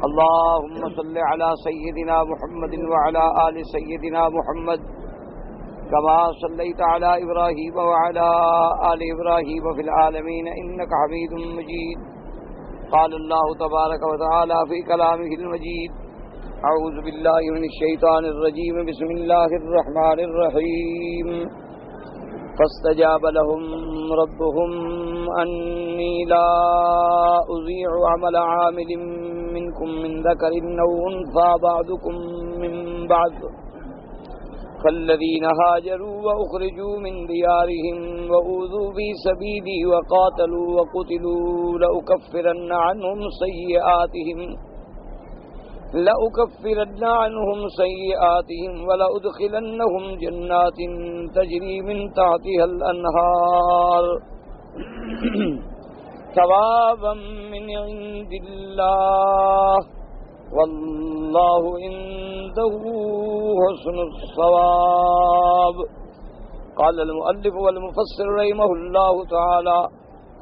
اللهم صل على سيدنا محمد وعلى آل سيدنا محمد كما صليت على إبراهيم وعلى آل إبراهيم في العالمين إنك حميد مجيد. قال الله تبارك وتعالى في كلامه المجيد: أعوذ بالله من الشيطان الرجيم بسم الله الرحمن الرحيم. فاستجاب لهم ربهم أني لا أضيع عمل عامل منكم من ذكر أو أنثى بعضكم من بعض فالذين هاجروا وأخرجوا من ديارهم وأوذوا في سبيلي وقاتلوا وقتلوا لأكفرن عنهم سيئاتهم ولأدخلنهم جنات تجري من تحتها الأنهار ثوابا من عند الله والله عنده حسن الثواب. قال المؤلف والمفسر رحمه الله تعالى: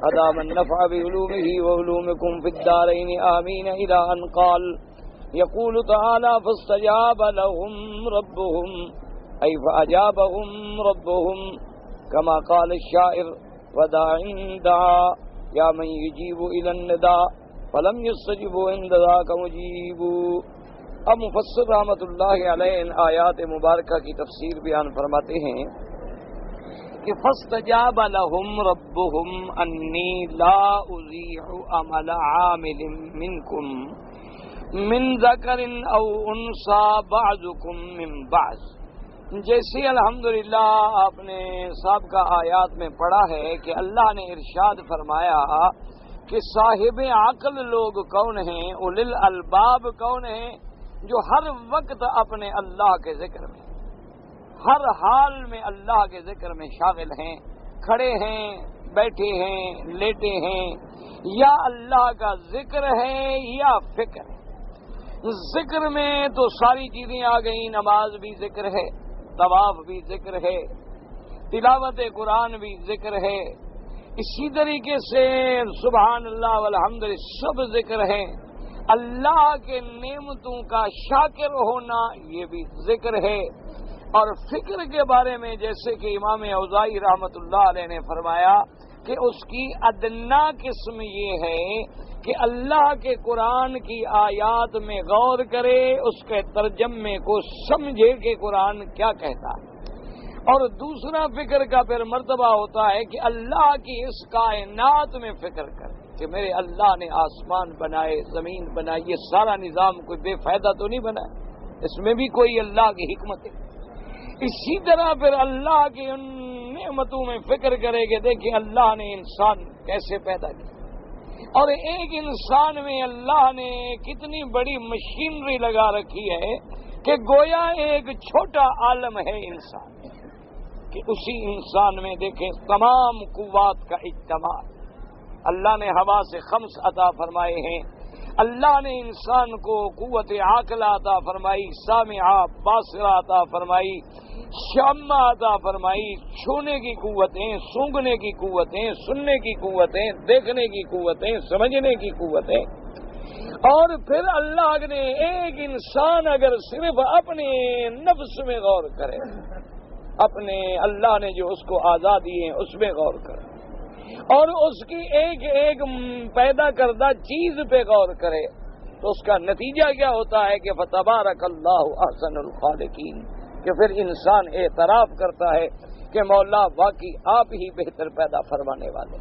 أدام النفع بعلومه وعلومكم في الدارين آمين، إلى أن قال: يقول تعالى: فاستجاب لهم ربهم، أي فأجابهم ربهم، كما قال الشاعر: وداع دعا يا من يجيب إلى النداء فلم يستجبوا عند ذاك مجيب. اب مفسر رحمۃ اللہ علیہ ان آیات مبارکہ کی تفسیر بیان فرماتے ہیں کہ فاستجاب لهم ربهم انی لا اضیع عمل عامل منکم من ذکر او انثى بعضکم من بعض. جیسے الحمدللہ آپ نے سابقہ آیات میں پڑھا ہے کہ اللہ نے ارشاد فرمایا کہ صاحب عقل لوگ کون ہیں، اولل الالباب کون ہیں، جو ہر وقت اپنے اللہ کے ذکر میں، ہر حال میں اللہ کے ذکر میں شاغل ہیں، کھڑے ہیں، بیٹھے ہیں، لیٹے ہیں، یا اللہ کا ذکر ہے یا فکر ہے. ذکر میں تو ساری چیزیں آ گئیں، نماز بھی ذکر ہے، طواف بھی ذکر ہے، تلاوت قرآن بھی ذکر ہے، اسی طریقے سے سبحان اللہ والحمدللہ سب ذکر ہے. اللہ کے نعمتوں کا شاکر ہونا یہ بھی ذکر ہے. اور فکر کے بارے میں جیسے کہ امام اوزاعی رحمۃ اللہ علیہ نے فرمایا کہ اس کی ادنا قسم یہ ہے کہ اللہ کے قرآن کی آیات میں غور کرے، اس کے ترجمے کو سمجھے کہ قرآن کیا کہتا ہے. اور دوسرا فکر کا پھر مرتبہ ہوتا ہے کہ اللہ کی اس کائنات میں فکر کرے کہ میرے اللہ نے آسمان بنائے، زمین بنائی، یہ سارا نظام کوئی بے فائدہ تو نہیں بنا، اس میں بھی کوئی اللہ کی حکمت ہے. اسی طرح پھر اللہ کی ان نعمتوں میں فکر کرے کہ دیکھیں اللہ نے انسان کیسے پیدا کیا، اور ایک انسان میں اللہ نے کتنی بڑی مشینری لگا رکھی ہے کہ گویا ایک چھوٹا عالم ہے انسان، کہ اسی انسان میں دیکھیں تمام قوات کا اجتماع. اللہ نے ہوا سے خمس عطا فرمائے ہیں، اللہ نے انسان کو قوت عاقلہ عطا فرمائی، سامعہ باصرہ عطا فرمائی، شامہ عطا فرمائی، چھونے کی قوتیں، سونگھنے کی قوتیں، سننے کی قوتیں، دیکھنے کی قوتیں، سمجھنے کی قوتیں. اور پھر اللہ نے ایک انسان اگر صرف اپنے نفس میں غور کرے، اپنے اللہ نے جو اس کو آزادی ہے اس میں غور کرے، اور اس کی ایک ایک پیدا کردہ چیز پہ غور کرے، تو اس کا نتیجہ کیا ہوتا ہے کہ فتبارک اللہ احسن الخالقین، کہ پھر انسان اعتراف کرتا ہے کہ مولا واقعی آپ ہی بہتر پیدا فرمانے والے.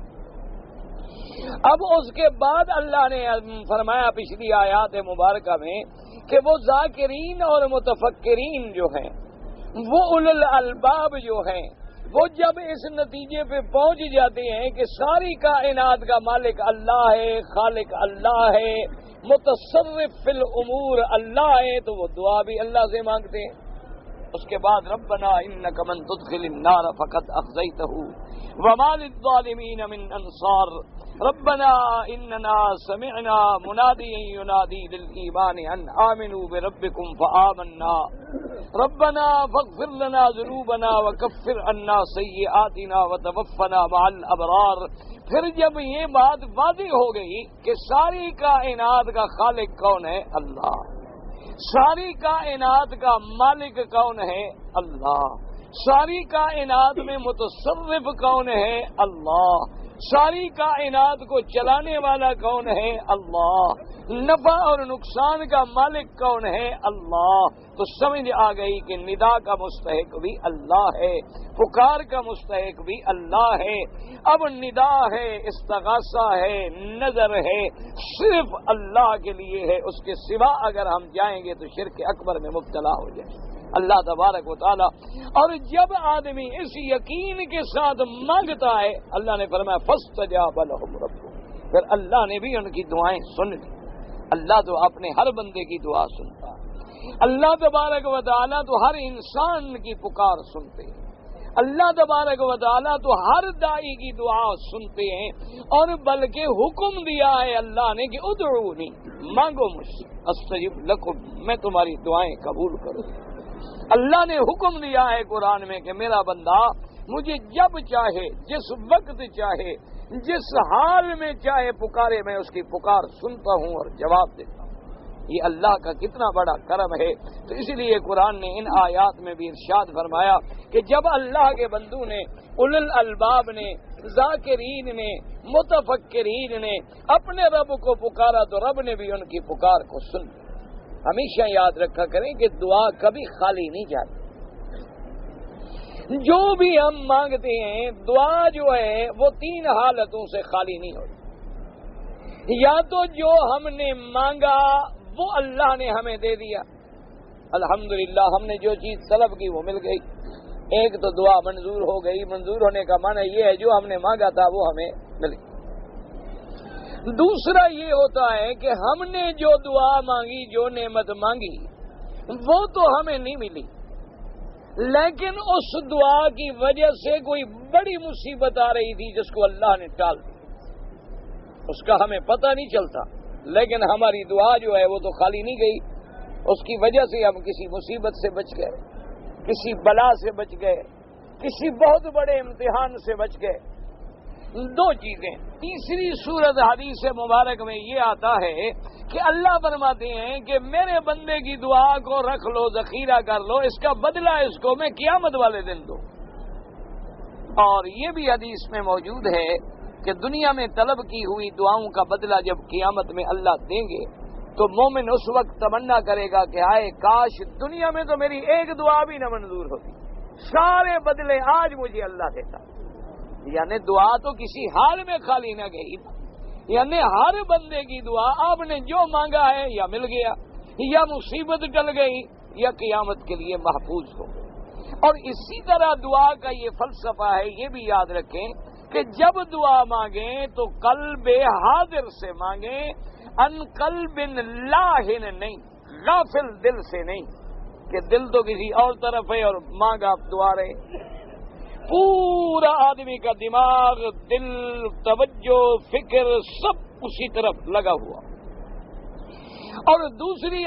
اب اس کے بعد اللہ نے فرمایا پچھلی آیات مبارکہ میں کہ وہ ذاکرین اور متفکرین جو ہیں، وہ اولل الالباب جو ہیں، وہ جب اس نتیجے پہ پہنچ جاتے ہیں کہ ساری کائنات کا مالک اللہ ہے، خالق اللہ ہے، متصرف فی الامور اللہ ہے، تو وہ دعا بھی اللہ سے مانگتے ہیں. اس کے بعد ربنا انک من تدخل النار فقد اخزیتہ وما للظالمین من انصار. ربنا اننا سمعنا مناديا ينادي للإيمان ان آمنوا بربكم فآمنا ربنا فاغفر لنا ذنوبنا وكفر عنا سيئاتنا وتوفنا مع الابرار۔ پھر جب یہ بات واضح ہو گئی کہ ساری کائنات کا خالق کون ہے؟ اللہ۔ ساری کائنات کا مالک کون ہے؟ اللہ۔ ساری کائنات میں متصرف کون ہے؟ اللہ۔ ساری کائنات کو چلانے والا کون ہے؟ اللہ۔ نفع اور نقصان کا مالک کون ہے؟ اللہ۔ تو سمجھ آ گئی کہ ندا کا مستحق بھی اللہ ہے، پکار کا مستحق بھی اللہ ہے۔ اب ندا ہے، استغاثہ ہے، نظر ہے، صرف اللہ کے لیے ہے، اس کے سوا اگر ہم جائیں گے تو شرک اکبر میں مبتلا ہو جائیں اللہ تبارک و تعالی۔ اور جب آدمی اس یقین کے ساتھ مانگتا ہے، اللہ نے فرمایا فاستجاب لهم ربهم، پھر اللہ نے بھی ان کی دعائیں سن لی۔ اللہ تو اپنے ہر بندے کی دعا سنتا ہے، اللہ تبارک و تعالی تو ہر انسان کی پکار سنتے ہیں، اللہ تبارک و تعالی تو ہر داعی کی دعا سنتے ہیں، اور بلکہ حکم دیا ہے اللہ نے کہ ادعونی، مانگو مجھ سے، استجب لکم، میں تمہاری دعائیں قبول کروں۔ اللہ نے حکم دیا ہے قرآن میں کہ میرا بندہ مجھے جب چاہے، جس وقت چاہے، جس حال میں چاہے پکارے، میں اس کی پکار سنتا ہوں اور جواب دیتا ہوں۔ یہ اللہ کا کتنا بڑا کرم ہے۔ تو اس لیے قرآن نے ان آیات میں بھی ارشاد فرمایا کہ جب اللہ کے بندوں نے، اولو الالباب نے، ذاکرین نے، متفکرین نے اپنے رب کو پکارا تو رب نے بھی ان کی پکار کو سن لیا۔ ہمیشہ یاد رکھا کریں کہ دعا کبھی خالی نہیں جاتی۔ جو بھی ہم مانگتے ہیں، دعا جو ہے وہ تین حالتوں سے خالی نہیں ہوتی۔ یا تو جو ہم نے مانگا وہ اللہ نے ہمیں دے دیا، الحمدللہ ہم نے جو چیز طلب کی وہ مل گئی، ایک تو دعا منظور ہو گئی۔ منظور ہونے کا معنی یہ ہے جو ہم نے مانگا تھا وہ ہمیں مل گئی۔ دوسرا یہ ہوتا ہے کہ ہم نے جو دعا مانگی، جو نعمت مانگی وہ تو ہمیں نہیں ملی، لیکن اس دعا کی وجہ سے کوئی بڑی مصیبت آ رہی تھی جس کو اللہ نے ٹال دیا، اس کا ہمیں پتہ نہیں چلتا، لیکن ہماری دعا جو ہے وہ تو خالی نہیں گئی، اس کی وجہ سے ہم کسی مصیبت سے بچ گئے، کسی بلا سے بچ گئے، کسی بہت بڑے امتحان سے بچ گئے۔ دو چیزیں۔ تیسری صورت حدیث مبارک میں یہ آتا ہے کہ اللہ فرماتے ہیں کہ میرے بندے کی دعا کو رکھ لو، ذخیرہ کر لو، اس کا بدلہ اس کو میں قیامت والے دن دوں۔ اور یہ بھی حدیث میں موجود ہے کہ دنیا میں طلب کی ہوئی دعاؤں کا بدلہ جب قیامت میں اللہ دیں گے تو مومن اس وقت تمنا کرے گا کہ آئے کاش دنیا میں تو میری ایک دعا بھی نہ منظور ہوتی، سارے بدلے آج مجھے اللہ دیتا۔ یعنی دعا تو کسی حال میں خالی نہ گئی، یعنی ہر بندے کی دعا آپ نے جو مانگا ہے یا مل گیا، یا مصیبت ٹل گئی، یا قیامت کے لیے محفوظ ہو گئی۔ اور اسی طرح دعا کا یہ فلسفہ ہے، یہ بھی یاد رکھیں کہ جب دعا مانگیں تو قلب حاضر سے مانگیں، ان قلب لاہن نہیں، غافل دل سے نہیں کہ دل تو کسی اور طرف ہے اور مانگا دعا رہے۔ پورا آدمی کا دماغ، دل، توجہ، فکر سب اسی طرف لگا ہوا۔ اور دوسری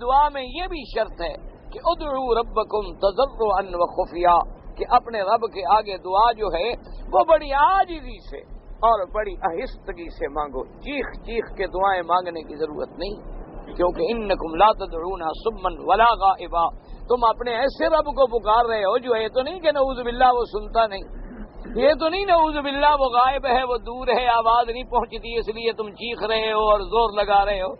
دعا میں یہ بھی شرط ہے کہ ادعوا ربکم تضرعا وخفیا، کہ اپنے رب کے آگے دعا جو ہے وہ بڑی عاجزی سے اور بڑی آہستگی سے مانگو، چیخ چیخ کے دعائیں مانگنے کی ضرورت نہیں، کیونکہ انکم لا تدعون صما ولا غائبا، تم اپنے ایسے رب کو پکار رہے ہو جو یہ تو نہیں کہ نعوذ باللہ وہ سنتا نہیں، یہ تو نہیں نعوذ باللہ وہ غائب ہے، وہ دور ہے، آواز نہیں پہنچتی اس لیے تم چیخ رہے ہو اور زور لگا رہے ہو۔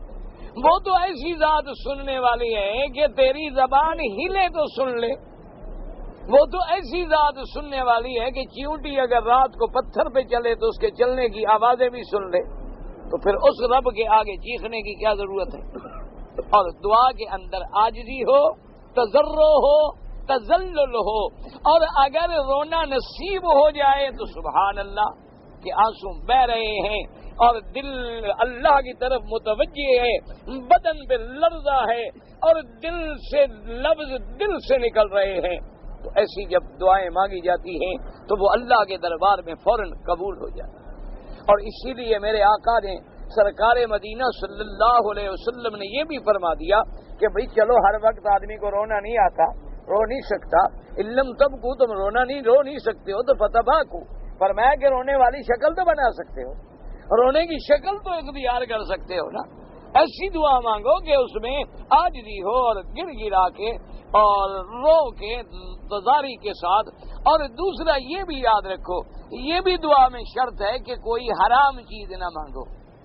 وہ تو ایسی ذات سننے والی ہے کہ تیری زبان ہلے تو سن لے، وہ تو ایسی ذات سننے والی ہے کہ چیونٹی اگر رات کو پتھر پہ چلے تو اس کے چلنے کی آوازیں بھی سن لے، تو پھر اس رب کے آگے چیخنے کی کیا ضرورت ہے؟ اور دعا کے اندر عاجزی ہو، تضرع ہو، تذلل ہو، اور اگر رونا نصیب ہو جائے تو سبحان اللہ کہ آنسو بہ رہے ہیں اور دل اللہ کی طرف متوجہ ہے، بدن پہ لرزہ ہے اور دل سے لفظ دل سے نکل رہے ہیں، تو ایسی جب دعائیں مانگی جاتی ہیں تو وہ اللہ کے دربار میں فوراً قبول ہو جاتی ہیں۔ اور اسی لیے میرے آقا نے سرکار مدینہ صلی اللہ علیہ وسلم نے یہ بھی فرما دیا کہ بھئی چلو ہر وقت آدمی کو رونا نہیں آتا، رو نہیں سکتا، علم تب کو تم رو نہیں سکتے ہو تو فتباکو، فرمایا کہ رونے والی شکل تو بنا سکتے ہو، رونے کی شکل تو اختیار کر سکتے ہو نا۔ ایسی دعا مانگو کہ اس میں عاجزی ہو اور گر گرا کے اور رو کے تزاری کے ساتھ۔ اور دوسرا یہ بھی یاد رکھو، یہ بھی دعا میں شرط ہے کہ کوئی حرام چیز نہ مانگو،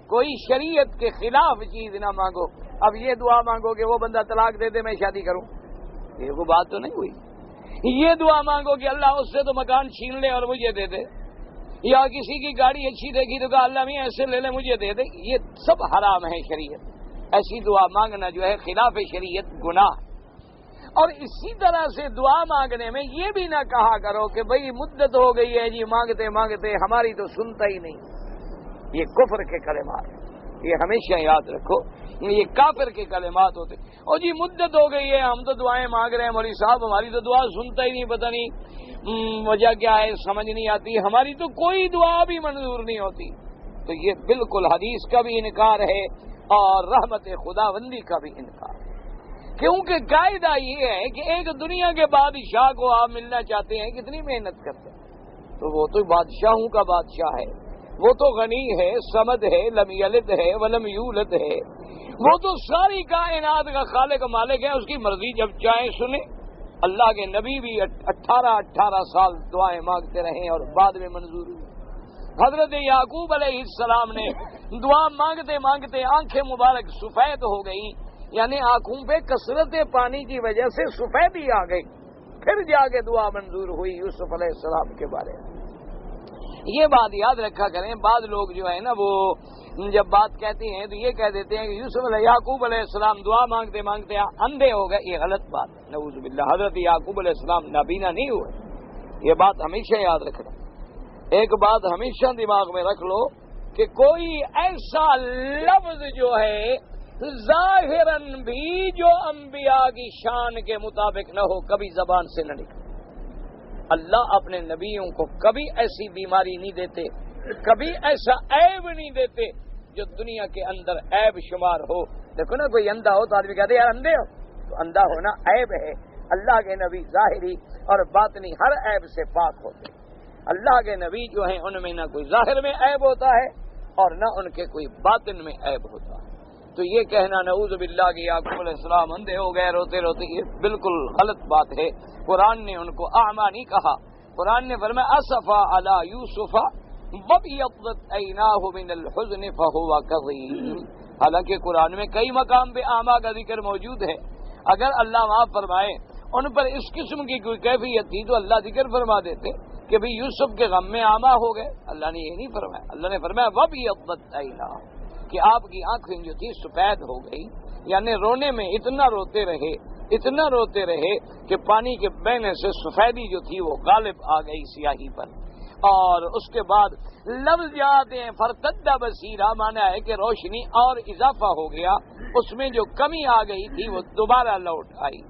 کوئی شریعت کے خلاف چیز نہ مانگو۔ اب یہ دعا مانگو کہ وہ بندہ طلاق دے دے میں شادی کروں، یہ کوئی بات تو نہیں ہوئی۔ یہ دعا مانگو کہ اللہ اس سے تو مکان چھین لے اور مجھے دے دے، یا کسی کی گاڑی اچھی دیکھی تو کہا اللہ میاں ایسے لے لے مجھے دے دے، یہ سب حرام ہے شریعت۔ ایسی دعا مانگنا جو ہے خلاف شریعت گناہ۔ اور اسی طرح سے دعا مانگنے میں یہ بھی نہ کہا کرو کہ بھئی مدت ہو گئی ہے جی مانگتے مانگتے ہماری تو سنتا ہی نہیں، یہ کفر کے کلمات ہیں، یہ ہمیشہ یاد رکھو، یہ کافر کے کلمات ہوتے۔ اور جی مدت ہو گئی ہے ہم تو دعائیں مانگ رہے ہیں مولوی صاحب، ہماری تو دعا سنتا ہی نہیں، پتہ نہیں وجہ کیا ہے سمجھ نہیں آتی، ہماری تو کوئی دعا بھی منظور نہیں ہوتی۔ تو یہ بالکل حدیث کا بھی انکار ہے اور رحمت خداوندی کا بھی انکار ہے، کیونکہ قاعدہ یہ ہے کہ ایک دنیا کے بادشاہ کو آپ ملنا چاہتے ہیں، کتنی محنت کرتے ہیں، تو وہ تو بادشاہوں کا بادشاہ ہے، وہ تو غنی ہے، صمد ہے، لم یلد ہے ولم یولد ہے، وہ تو ساری کائنات کا خالق مالک ہے، اس کی مرضی جب چاہے سنے۔ اللہ کے نبی بھی 18 سال دعائیں مانگتے رہے اور بعد میں منظور ہوئی۔ حضرت یعقوب علیہ السلام نے دعا مانگتے مانگتے آنکھیں مبارک سفید ہو گئی، یعنی آنکھوں پہ کثرت پانی کی وجہ سے سفیدی آ گئی، پھر جا کے دعا منظور ہوئی یوسف علیہ السلام کے بارے میں۔ یہ بات یاد رکھا کریں، بعض لوگ جو ہے نا وہ جب بات کہتے ہیں تو یہ کہہ دیتے ہیں کہ یعقوب علیہ السلام دعا مانگتے مانگتے اندھے ہو گئے، یہ غلط بات ہے، نعوذ باللہ۔ حضرت یعقوب علیہ السلام نابینا نہیں ہوئے، یہ بات ہمیشہ یاد رکھنا۔ ایک بات ہمیشہ دماغ میں رکھ لو کہ کوئی ایسا لفظ جو ہے ظاہراً بھی جو انبیاء کی شان کے مطابق نہ ہو کبھی زبان سے نہ نکلے۔ اللہ اپنے نبیوں کو کبھی ایسی بیماری نہیں دیتے، کبھی ایسا عیب نہیں دیتے جو دنیا کے اندر عیب شمار ہو۔ دیکھو نا کوئی اندھا ہو تو آدمی کہتے ہیں یار اندھے ہو، تو اندھا ہونا عیب ہے۔ اللہ کے نبی ظاہری اور باطنی ہر عیب سے پاک ہوتے ہیں۔ اللہ کے نبی جو ہیں ان میں نہ کوئی ظاہر میں عیب ہوتا ہے اور نہ ان کے کوئی باطن میں عیب ہوتا ہے۔ تو یہ کہنا نعوذ باللہ کہ یعقوب علیہ السلام اندھے ہو گئے روتے روتے، یہ بالکل غلط بات ہے۔ قرآن نے ان کو اعمیٰ نہیں کہا، قرآن نے فرمایا اسفا علی یوسف وابیضت عیناہ من الحزن فہو کظیم۔ حالانکہ قرآن میں کئی مقام پہ اعمیٰ کا ذکر موجود ہے، اگر اللہ معاف فرمائے ان پر اس قسم کی کوئی کیفیت تھی تو اللہ ذکر فرما دیتے کہ بھی یوسف کے غم میں اعمیٰ ہو گئے۔ اللہ نے یہ نہیں فرمایا، اللہ نے فرمایا وابیضت عیناہ، کہ آپ کی آنکھیں جو تھی سفید ہو گئی، یعنی رونے میں اتنا روتے رہے کہ پانی کے بہنے سے سفیدی جو تھی وہ غالب آ گئی سیاہی پر۔ اور اس کے بعد لفظ یاد ہیں فرتد بصیرہ، مانا ہے کہ روشنی اور اضافہ ہو گیا، اس میں جو کمی آ گئی تھی وہ دوبارہ لوٹ آئی۔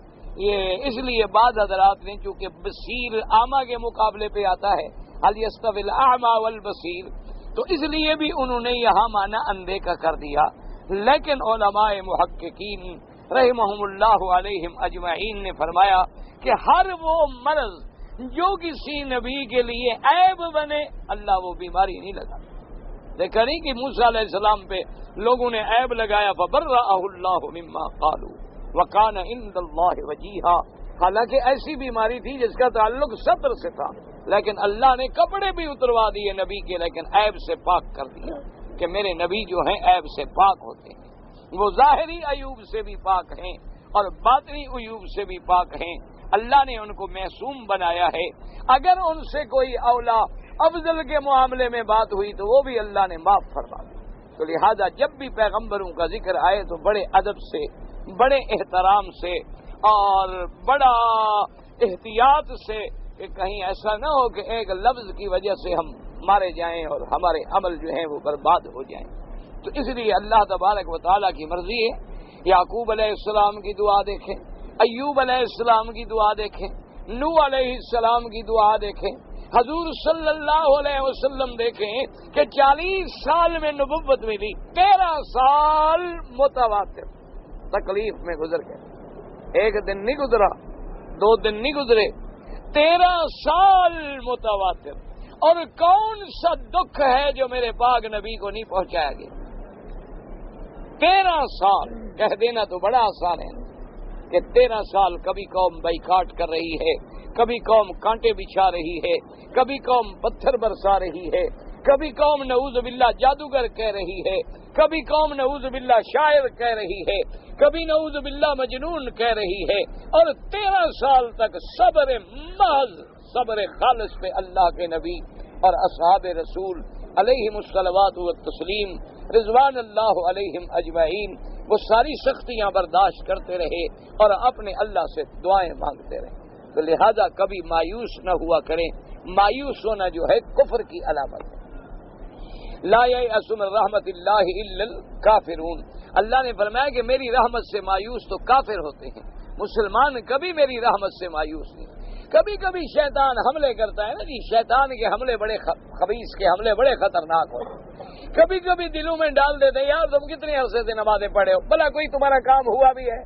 یہ اس لیے بعض حضرات نے چونکہ بصیر اعمیٰ کے مقابلے پہ آتا ہے، هل يستوي الاعمى والبصیر، تو اس لیے بھی انہوں نے یہاں مانا اندھے کا کر دیا۔ لیکن علماء محققین رحمہم اللہ علیہم اجمعین نے فرمایا کہ ہر وہ مرض جو کسی نبی کے لیے عیب بنے اللہ وہ بیماری نہیں لگا۔ دیکھا نہیں کہ موسیٰ علیہ السلام پہ لوگوں نے عیب لگایا فبرأہ اللہ مما قالوا وکان عند اللہ وجیہا، حالانکہ ایسی بیماری تھی جس کا تعلق ستر سے تھا، لیکن اللہ نے کپڑے بھی اتروا دیے نبی کے، لیکن عیب سے پاک کر دیا کہ میرے نبی جو ہیں عیب سے پاک ہوتے ہیں، وہ ظاہری عیوب سے بھی پاک ہیں اور باطنی عیوب سے بھی پاک ہیں۔ اللہ نے ان کو معصوم بنایا ہے، اگر ان سے کوئی اولا افضل کے معاملے میں بات ہوئی تو وہ بھی اللہ نے معاف فرما دی۔ تو لہذا جب بھی پیغمبروں کا ذکر آئے تو بڑے ادب سے، بڑے احترام سے اور بڑا احتیاط سے، کہ کہیں ایسا نہ ہو کہ ایک لفظ کی وجہ سے ہم مارے جائیں اور ہمارے عمل جو ہیں وہ برباد ہو جائیں۔ تو اس لیے اللہ تبارک و تعالیٰ کی مرضی ہے۔ یعقوب علیہ السلام کی دعا دیکھیں، ایوب علیہ السلام کی دعا دیکھیں، نوح علیہ السلام کی دعا دیکھیں، حضور صلی اللہ علیہ وسلم دیکھیں کہ 40 سال میں نبوت ملی، 13 سال متواتر تکلیف میں گزر گئے، ایک دن نہیں گزرا، 2 دن نہیں گزرے، 13 سال متواتر۔ اور کون سا دکھ ہے جو میرے پاک نبی کو نہیں پہنچایا گیا؟ 13 سال کہہ دینا تو بڑا آسان ہے کہ 13 سال کبھی قوم بائیکاٹ کر رہی ہے، کبھی قوم کانٹے بچھا رہی ہے، کبھی قوم پتھر برسا رہی ہے، کبھی قوم نعوذ باللہ جادوگر کہہ رہی ہے، کبھی قوم نعوذ باللہ شاعر کہہ رہی ہے، کبھی نعوذ باللہ مجنون کہہ رہی ہے، اور 13 سال تک صبر محض، صبر خالص پہ اللہ کے نبی اور اصحاب رسول علیہم الصلوات والتسلیم رضوان اللہ علیہم اجمعین وہ ساری سختیاں برداشت کرتے رہے اور اپنے اللہ سے دعائیں مانگتے رہے۔ تو لہذا کبھی مایوس نہ ہوا کریں، مایوس ہونا جو ہے کفر کی علامت ہے۔ لا یئس من رحمت اللہ الا الکافرون، اللہ نے فرمایا کہ میری رحمت سے مایوس تو کافر ہوتے ہیں، مسلمان کبھی میری رحمت سے مایوس نہیں۔ کبھی کبھی شیطان حملے کرتا ہے نا جی، شیطان کے حملے بڑے خبیث کے حملے بڑے خطرناک ہوتے ہیں، کبھی کبھی دلوں میں ڈال دیتے یار تم کتنے عرصے سے نمازیں پڑھے ہو، بھلا کوئی تمہارا کام ہوا بھی ہے؟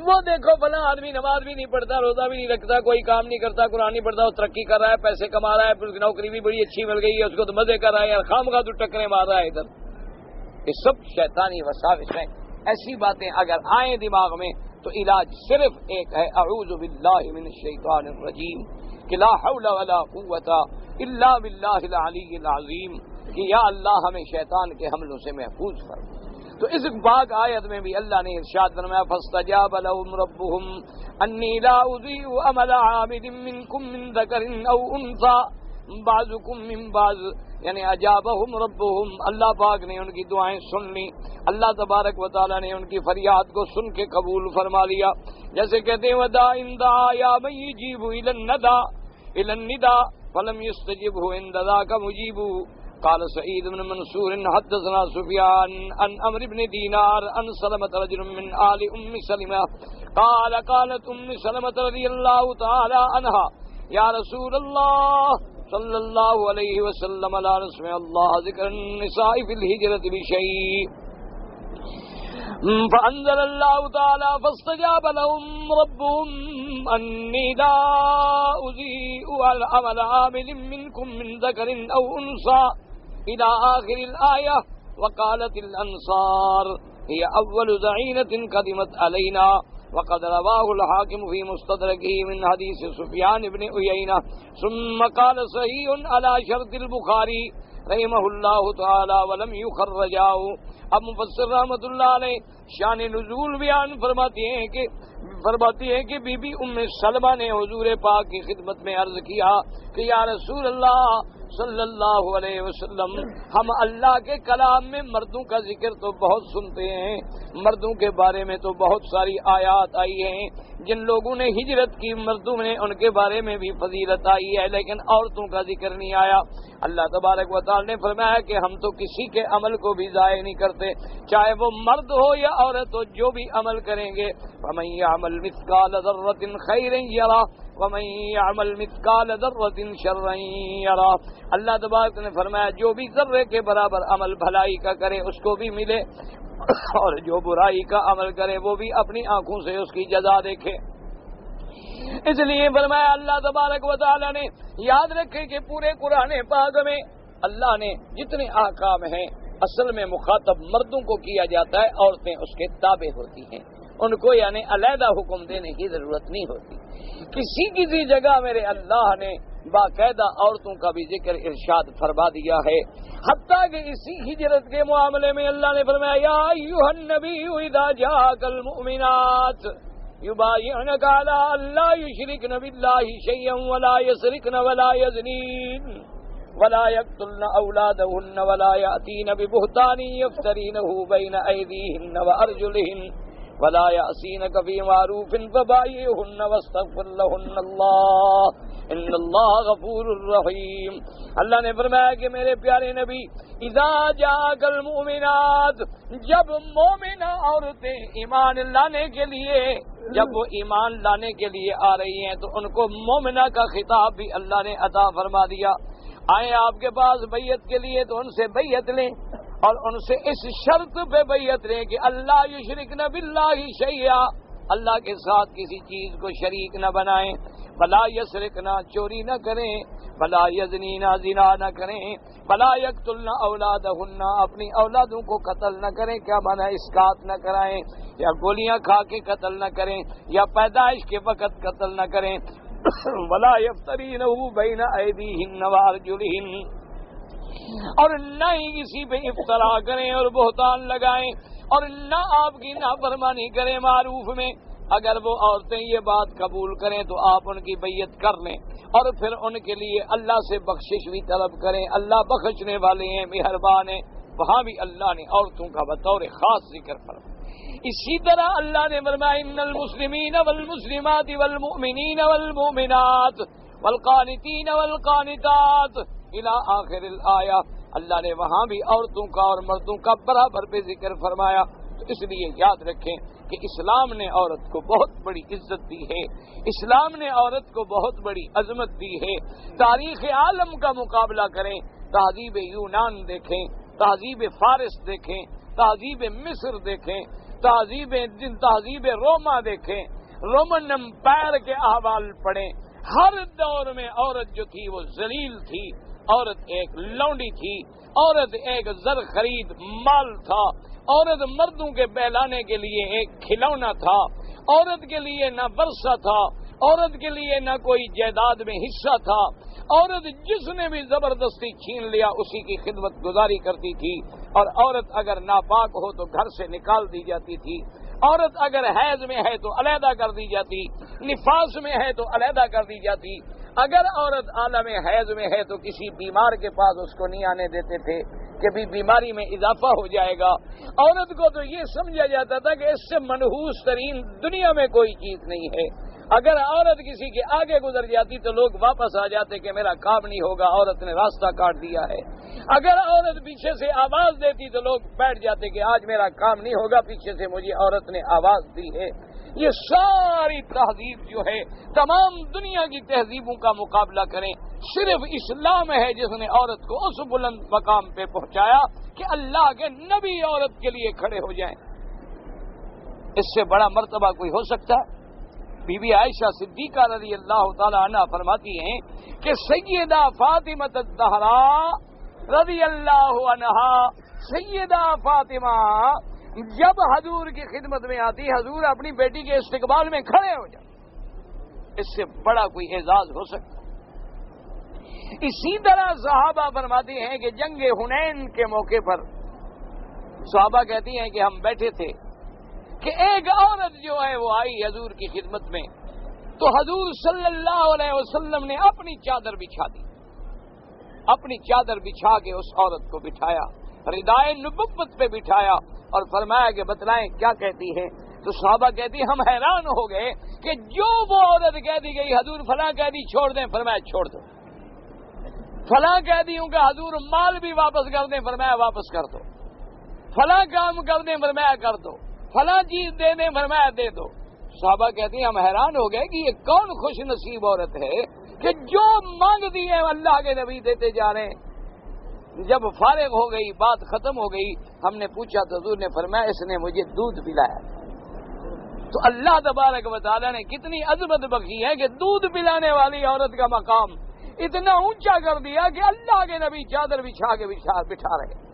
وہ دیکھو فلاں آدمی نماز بھی نہیں پڑھتا، روزہ بھی نہیں رکھتا، کوئی کام نہیں کرتا، قرآن نہیں پڑھتا، وہ ترقی کر رہا ہے، پیسے کما رہا ہے، پھر نوکری بھی بڑی اچھی مل گئی ہے، اس کو تو مزے کر رہا ہے، یار خامخواہ تو ٹکریں مار رہا ہے ادھر۔ یہ سب شیطانی وساوس ہیں۔ ایسی باتیں اگر آئیں دماغ میں تو علاج صرف ایک ہے، اعوذ باللہ من الشیطان الرجیم، کہ لا حول ولا قوت الا باللہ العلی العظیم، کہ یا اللہ ہمیں شیطان کے حملوں سے محفوظ فرما۔ تو اس پاک آیت میں بھی اللہ نے ارشاد فرمایا فاستجاب لهم ربهم انی لا اضیع عمل عامل منکم من ذکر او انثى بعضکم من بعض، یعنی اجابہم ربہم، اللہ پاک نے ان کی دعائیں سن لی، اللہ تبارک و تعالی نے ان کی فریاد کو سن کے قبول فرما لیا۔ جیسے کہتے ہیں ودا اندا یا من یجیب الی النداء فلم یستجبه عند ذاک مجیب۔ قال سعید بن منصور حدثنا سفیان عن عمرو بن دینار عن سلمة رجل من آل ام سلمة قال قالت ام سلمة رضی اللہ تعالی عنہا یا رسول اللہ صلی اللہ علیہ وسلم لا نسمع اللہ ذکر النساء فی الہجرة بشیء فانزل اللہ تعالی فاستجاب لهم ربهم انی لا اضیع عمل عامل منکم من ذکر او انثى الى آخر الآیہ وقالت الانصار هي اول ضعینة قدمت علینا وقد رواه الحاکم فی مستدرکہ من حدیث سفیان بن عیینہ ثم قال صحیح على شرط البخاری رحمہ اللہ تعالی ولم یخرجاه۔ اب مفسر رحمۃ اللہ علیہ شان نزول بیان فرماتی ہیں کہ بی بی ام سلمہ نے حضور پاک کی خدمت میں عرض کیا کہ یا رسول اللہ صلی اللہ علیہ وسلم، ہم اللہ کے کلام میں مردوں کا ذکر تو بہت سنتے ہیں، مردوں کے بارے میں تو بہت ساری آیات آئی ہیں، جن لوگوں نے ہجرت کی مردوں نے ان کے بارے میں بھی فضیلت آئی ہے، لیکن عورتوں کا ذکر نہیں آیا۔ اللہ تبارک و تعالی نے فرمایا کہ ہم تو کسی کے عمل کو بھی ضائع نہیں کرتے، چاہے وہ مرد ہو یا عورت ہو، جو بھی عمل کریں گے فَمَن يَعْمَلْ مِثْقَالَ ذَرَّةٍ خَيْرًا يَرَهُ وَمَن يَعْمَلْ مِثْقَالَ ذَرَّةٍ شَرًّا يَرَهُ۔ اللہ تبارک نے فرمایا جو بھی ذرے کے برابر عمل بھلائی کا کرے اس کو بھی ملے، اور جو برائی کا عمل کرے وہ بھی اپنی آنکھوں سے اس کی جزا دیکھے۔ اس لیے فرمایا اللہ تبارک و تعالی نے، یاد رکھیں کہ پورے قرآن پاک میں اللہ نے جتنے احکام ہیں اصل میں مخاطب مردوں کو کیا جاتا ہے، عورتیں اس کے تابع ہوتی ہیں، ان کو یعنی علیحدہ حکم دینے کی ضرورت نہیں ہوتی۔ کسی جگہ میرے اللہ نے باقاعدہ عورتوں کا بھی ذکر ارشاد فرما دیا ہے، حتیٰ کہ اسی ہجرت کے معاملے میں اللہ نے فرمایا یا ایھا النبی اذا جاءک المؤمنات یبایعنک علی الا یشرکن باللہ شیئا ولا یسرقن ولا یزنین ولا یقتلن اولادہن ولا یأتین ببہتان یفترینہ بین ایدیہن وارجلہن ولا یعصینک فی معروف فبایعہن واستغفر لہن اللہ ان اللہ غفور الرحیم۔ اللہ نے فرمایا کہ میرے پیارے نبی اذا جاءک المؤمنات، جب مومنہ عورتیں ایمان لانے کے لیے، جب وہ ایمان لانے کے لیے آ رہی ہیں تو ان کو مومنہ کا خطاب بھی اللہ نے عطا فرما دیا۔ آئیں آپ کے پاس بیعت کے لیے تو ان سے بیعت لیں، اور ان سے اس شرط پہ بیعت لیں کہ اللہ یشرکن باللہ شیئا، اللہ کے ساتھ کسی چیز کو شریک نہ بنائیں، فلا یسرقنا، چوری نہ کریں، فلا یزنینا، زنا نہ کریں، فلا یقتلن اولادہن، اپنی اولادوں کو قتل نہ کریں، کیا مانا اسقاط نہ کرائیں، یا گولیاں کھا کے قتل نہ کریں، یا پیدائش کے وقت قتل نہ کریں، ولا یفترینہ بین ایدیہن وارجلہن، اور نہ ہی کسی پہ افترا کریں اور بہتان لگائیں، اور نہ آپ کی نافرمانی کریں معروف میں۔ اگر وہ عورتیں یہ بات قبول کریں تو آپ ان کی بیعت کر لیں، اور پھر ان کے لیے اللہ سے بخشش بھی طلب کریں، اللہ بخشنے والے ہیں، مہربان ہیں۔ وہاں بھی اللہ نے عورتوں کا بطور خاص ذکر فرمایا۔ اسی طرح اللہ نے فرمایا ان المسلمین والمسلمات والمؤمنین والمؤمنات والقانتین والقانتات الی آخر الآیہ، اللہ نے وہاں بھی عورتوں کا اور مردوں کا برابر پہ ذکر فرمایا۔ تو اس لیے یاد رکھیں کہ اسلام نے عورت کو بہت بڑی عزت دی ہے، اسلام نے عورت کو بہت بڑی عظمت دی ہے۔ تاریخ عالم کا مقابلہ کریں، تہذیب یونان دیکھیں، تہذیب فارس دیکھیں، تہذیب مصر دیکھیں، تہذیب روما دیکھیں، رومن امپائر کے احوال پڑھیں۔ ہر دور میں عورت جو تھی وہ ذلیل تھی، عورت ایک لونڈی تھی، عورت ایک زر خرید مال تھا، عورت مردوں کے بہلانے کے لیے ایک کھلونا تھا، عورت کے لیے نہ ورثہ تھا، عورت کے لیے نہ کوئی جائیداد میں حصہ تھا، عورت جس نے بھی زبردستی چھین لیا اسی کی خدمت گزاری کرتی تھی، اور عورت اگر ناپاک ہو تو گھر سے نکال دی جاتی تھی، عورت اگر حیض میں ہے تو علیحدہ کر دی جاتی، نفاس میں ہے تو علیحدہ کر دی جاتی، اگر عورت عالم حیض میں ہے تو کسی بیمار کے پاس اس کو نہیں آنے دیتے تھے کہ بھی بیماری میں اضافہ ہو جائے گا۔ عورت کو تو یہ سمجھا جاتا تھا کہ اس سے منحوس ترین دنیا میں کوئی چیز نہیں ہے۔ اگر عورت کسی کے آگے گزر جاتی تو لوگ واپس آ جاتے کہ میرا کام نہیں ہوگا، عورت نے راستہ کاٹ دیا ہے۔ اگر عورت پیچھے سے آواز دیتی تو لوگ بیٹھ جاتے کہ آج میرا کام نہیں ہوگا، پیچھے سے مجھے عورت نے آواز دی ہے۔ یہ ساری تہذیب جو ہے، تمام دنیا کی تہذیبوں کا مقابلہ کریں، صرف اسلام ہے جس نے عورت کو اس بلند مقام پہ پہنچایا کہ اللہ کے نبی عورت کے لیے کھڑے ہو جائیں۔ اس سے بڑا مرتبہ کوئی ہو سکتا ہے؟ بی بی عائشہ صدیقہ رضی اللہ تعالی عنہ فرماتی ہیں کہ سیدہ فاطمہ الزہرا رضی اللہ عنہا، سیدہ فاطمہ جب حضور کی خدمت میں آتی، حضور اپنی بیٹی کے استقبال میں کھڑے ہو جاتے۔ اس سے بڑا کوئی اعزاز ہو سکتا؟ اسی طرح صحابہ فرماتی ہیں کہ جنگ حنین کے موقع پر صحابہ کہتی ہیں کہ ہم بیٹھے تھے کہ ایک عورت جو ہے وہ آئی حضور کی خدمت میں، تو حضور صلی اللہ علیہ وسلم نے اپنی چادر بچھا دی، اپنی چادر بچھا کے اس عورت کو بٹھایا، ردائے نبوت پہ بٹھایا، اور فرمایا کہ بتلائیں کیا کہتی ہے؟ تو صحابہ کہتی ہم حیران ہو گئے کہ جو وہ عورت کہہ دی گئی حضور فلاں کہہ دی چھوڑ دیں، فرمایا چھوڑ دو، فلاں کہہ دی ہوں کہ حضور مال بھی واپس کر دیں، فرمایا واپس کر دو، فلاں کام کر دیں، فرمایا کر دو، فلاں چیز دے دیں، فرمایا دے دو۔ صحابہ کہتی ہیں ہم حیران ہو گئے کہ یہ کون خوش نصیب عورت ہے کہ جو مانگتی ہے اللہ کے نبی دیتے جا رہے ہیں۔ جب فارغ ہو گئی، بات ختم ہو گئی، ہم نے پوچھا تو حضور نے فرمایا اس نے مجھے دودھ پلایا۔ تو اللہ تبارک و تعالیٰ نے کتنی عظمت بخشی ہے کہ دودھ پلانے والی عورت کا مقام اتنا اونچا کر دیا کہ اللہ کے نبی چادر بچھا کے بٹھا رہے۔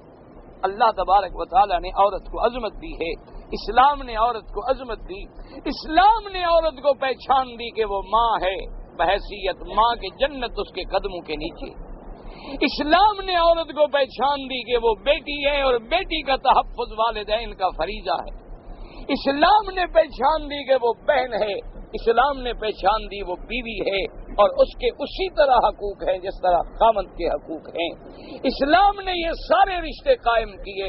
اللہ تبارک و تعالیٰ نے عورت کو عظمت دی ہے، اسلام نے عورت کو عظمت دی، اسلام نے عورت کو پہچان دی کہ وہ ماں ہے، بحیثیت ماں کے جنت اس کے قدموں کے نیچے۔ اسلام نے عورت کو پہچان دی کہ وہ بیٹی ہے اور بیٹی کا تحفظ والدین کا فریضہ ہے۔ اسلام نے پہچان دی کہ وہ بہن ہے، اسلام نے پہچان دی وہ بیوی ہے، اور اس کے اسی طرح حقوق ہیں جس طرح خامند کے حقوق ہیں۔ اسلام نے یہ سارے رشتے قائم کیے،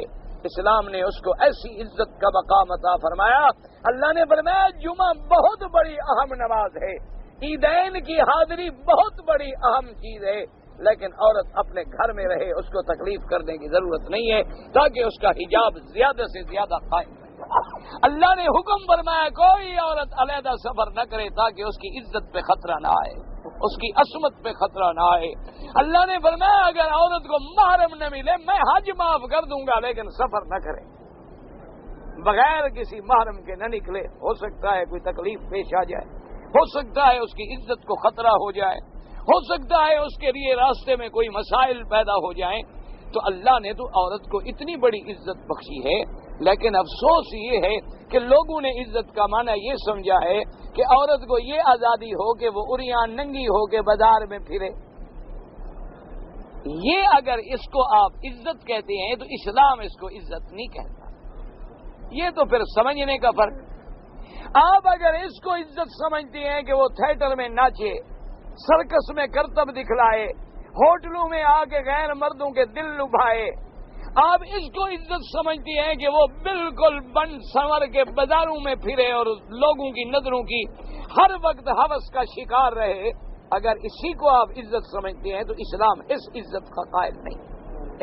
اسلام نے اس کو ایسی عزت کا مقام عطا فرمایا۔ اللہ نے فرمایا جمعہ بہت بڑی اہم نماز ہے، عیدین کی حاضری بہت بڑی اہم چیز ہے، لیکن عورت اپنے گھر میں رہے، اس کو تکلیف کرنے کی ضرورت نہیں ہے تاکہ اس کا حجاب زیادہ سے زیادہ قائم رہے۔ اللہ نے حکم فرمایا کوئی عورت علیحدہ سفر نہ کرے تاکہ اس کی عزت پہ خطرہ نہ آئے، اس کی عصمت پہ خطرہ نہ آئے۔ اللہ نے فرمایا اگر عورت کو محرم نہ ملے میں حج معاف کر دوں گا، لیکن سفر نہ کرے، بغیر کسی محرم کے نہ نکلے، ہو سکتا ہے کوئی تکلیف پیش آ جائے، ہو سکتا ہے اس کی عزت کو خطرہ ہو جائے، ہو سکتا ہے اس کے لیے راستے میں کوئی مسائل پیدا ہو جائیں۔ تو اللہ نے تو عورت کو اتنی بڑی عزت بخشی ہے، لیکن افسوس یہ ہے کہ لوگوں نے عزت کا معنی یہ سمجھا ہے کہ عورت کو یہ آزادی ہو کہ وہ عریان ننگی ہو کے بازار میں پھرے۔ یہ اگر اس کو آپ عزت کہتے ہیں تو اسلام اس کو عزت نہیں کہتا، یہ تو پھر سمجھنے کا فرق۔ آپ اگر اس کو عزت سمجھتے ہیں کہ وہ تھیٹر میں ناچے، سرکس میں کرتب دکھلائے، ہوٹلوں میں آ کے غیر مردوں کے دل لبھائے، آپ اس کو عزت سمجھتی ہیں کہ وہ بالکل بن سنور کے بازاروں میں پھرے اور لوگوں کی نظروں کی ہر وقت ہوس کا شکار رہے، اگر اسی کو آپ عزت سمجھتے ہیں تو اسلام اس عزت کا قائل نہیں۔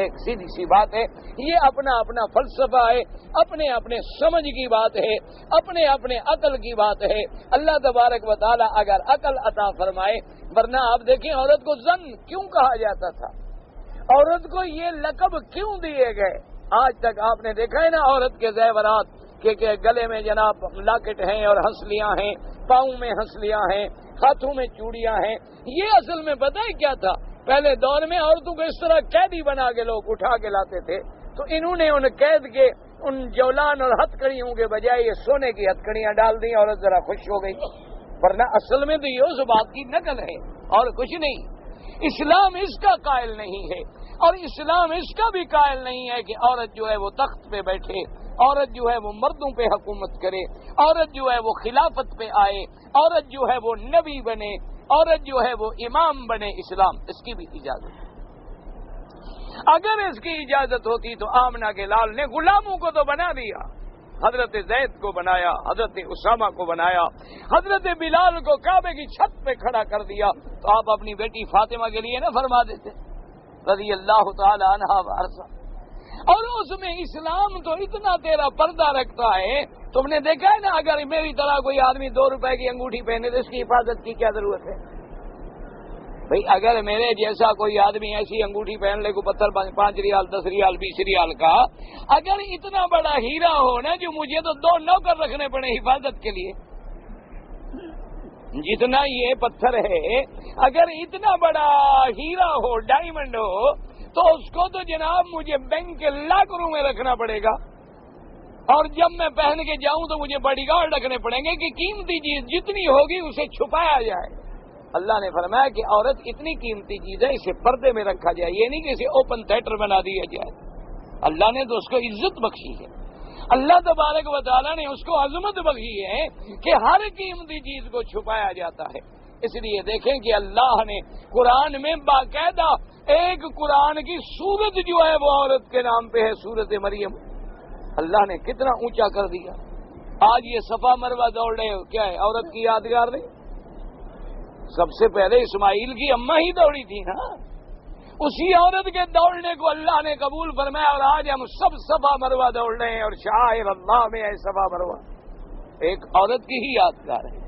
ایک سیدھی سی بات ہے، یہ اپنا اپنا فلسفہ ہے، اپنے اپنے سمجھ کی بات ہے، اپنے اپنے عقل کی بات ہے۔ اللہ تبارک و تعالی اگر عقل عطا فرمائے، ورنہ آپ دیکھیں عورت کو زن کیوں کہا جاتا تھا، عورت کو یہ لقب کیوں دیے گئے؟ آج تک آپ نے دیکھا ہے نا عورت کے زیورات کہ گلے میں جناب لاکٹ ہیں اور ہنسلیاں ہیں، پاؤں میں ہنسلیاں ہیں، ہاتھوں میں چوڑیاں ہیں۔ یہ اصل میں پتہ ہے کیا تھا؟ پہلے دور میں عورتوں کو اس طرح قیدی بنا کے لوگ اٹھا کے لاتے تھے، تو انہوں نے ان قید کے ان جولان اور ہتھکڑیوں کے بجائے یہ سونے کی ہتھکڑیاں ڈال دی، عورت ذرا خوش ہو گئی، ورنہ اصل میں تو یہ اس بات کی نقل ہے اور کچھ نہیں۔ اسلام اس کا قائل نہیں ہے، اور اسلام اس کا بھی قائل نہیں ہے کہ عورت جو ہے وہ تخت پہ بیٹھے، عورت جو ہے وہ مردوں پہ حکومت کرے، عورت جو ہے وہ خلافت پہ آئے، عورت جو ہے وہ نبی بنے، عورت جو ہے وہ امام بنے۔ اسلام اس کی بھی اجازت ہے۔ اگر اس کی اجازت ہوتی تو آمنہ کے لال نے غلاموں کو تو بنا دیا، حضرت زید کو بنایا، حضرت اسامہ کو بنایا، حضرت بلال کو کعبے کی چھت پہ کھڑا کر دیا، تو آپ اپنی بیٹی فاطمہ کے لیے نہ فرما دیتے رضی اللہ تعالی عنہا وارضا۔ اور اس میں اسلام تو اتنا تیرا پردہ رکھتا ہے، تم نے دیکھا ہے نا اگر میری طرح کوئی آدمی 2 روپے کی انگوٹھی پہنے تو اس کی حفاظت کی کیا ضرورت ہے؟ بھئی اگر میرے جیسا کوئی آدمی ایسی انگوٹھی پہن لے کو پتھر 5 ریال 10 ریال 20 ریال کا، اگر اتنا بڑا ہیرا ہو نا جو مجھے تو 2 نوکر رکھنے پڑے حفاظت کے لیے، جتنا یہ پتھر ہے اگر اتنا بڑا ہیرا ہو، ڈائمنڈ ہو، تو اس کو تو جناب مجھے بینک کے لاکروں میں رکھنا پڑے گا، اور جب میں پہن کے جاؤں تو مجھے باڈی گارڈ رکھنے پڑیں گے کہ قیمتی چیز جتنی ہوگی اسے چھپایا جائے۔ اللہ نے فرمایا کہ عورت اتنی قیمتی چیز ہے اسے پردے میں رکھا جائے، یہ نہیں کہ اسے اوپن تھیٹر بنا دیا جائے۔ اللہ نے تو اس کو عزت بخشی ہے، اللہ تبارک و تعالیٰ نے اس کو عظمت بخشی ہے کہ ہر قیمتی چیز کو چھپایا جاتا ہے۔ اس لیے دیکھیں کہ اللہ نے قرآن میں باقاعدہ ایک قرآن کی سورت جو ہے وہ عورت کے نام پہ ہے، سورت مریم، اللہ نے کتنا اونچا کر دیا۔ آج یہ صفا مروہ دوڑ رہے ہو، کیا ہے عورت کی یادگار نہیں؟ سب سے پہلے اسماعیل کی اماں ہی دوڑی تھی نا، اسی عورت کے دوڑنے کو اللہ نے قبول فرمایا، اور آج ہم سب صفا مروہ دوڑ رہے ہیں، اور شاعر اللہ میں ہے صفا مروہ، ایک عورت کی ہی یادگار ہے۔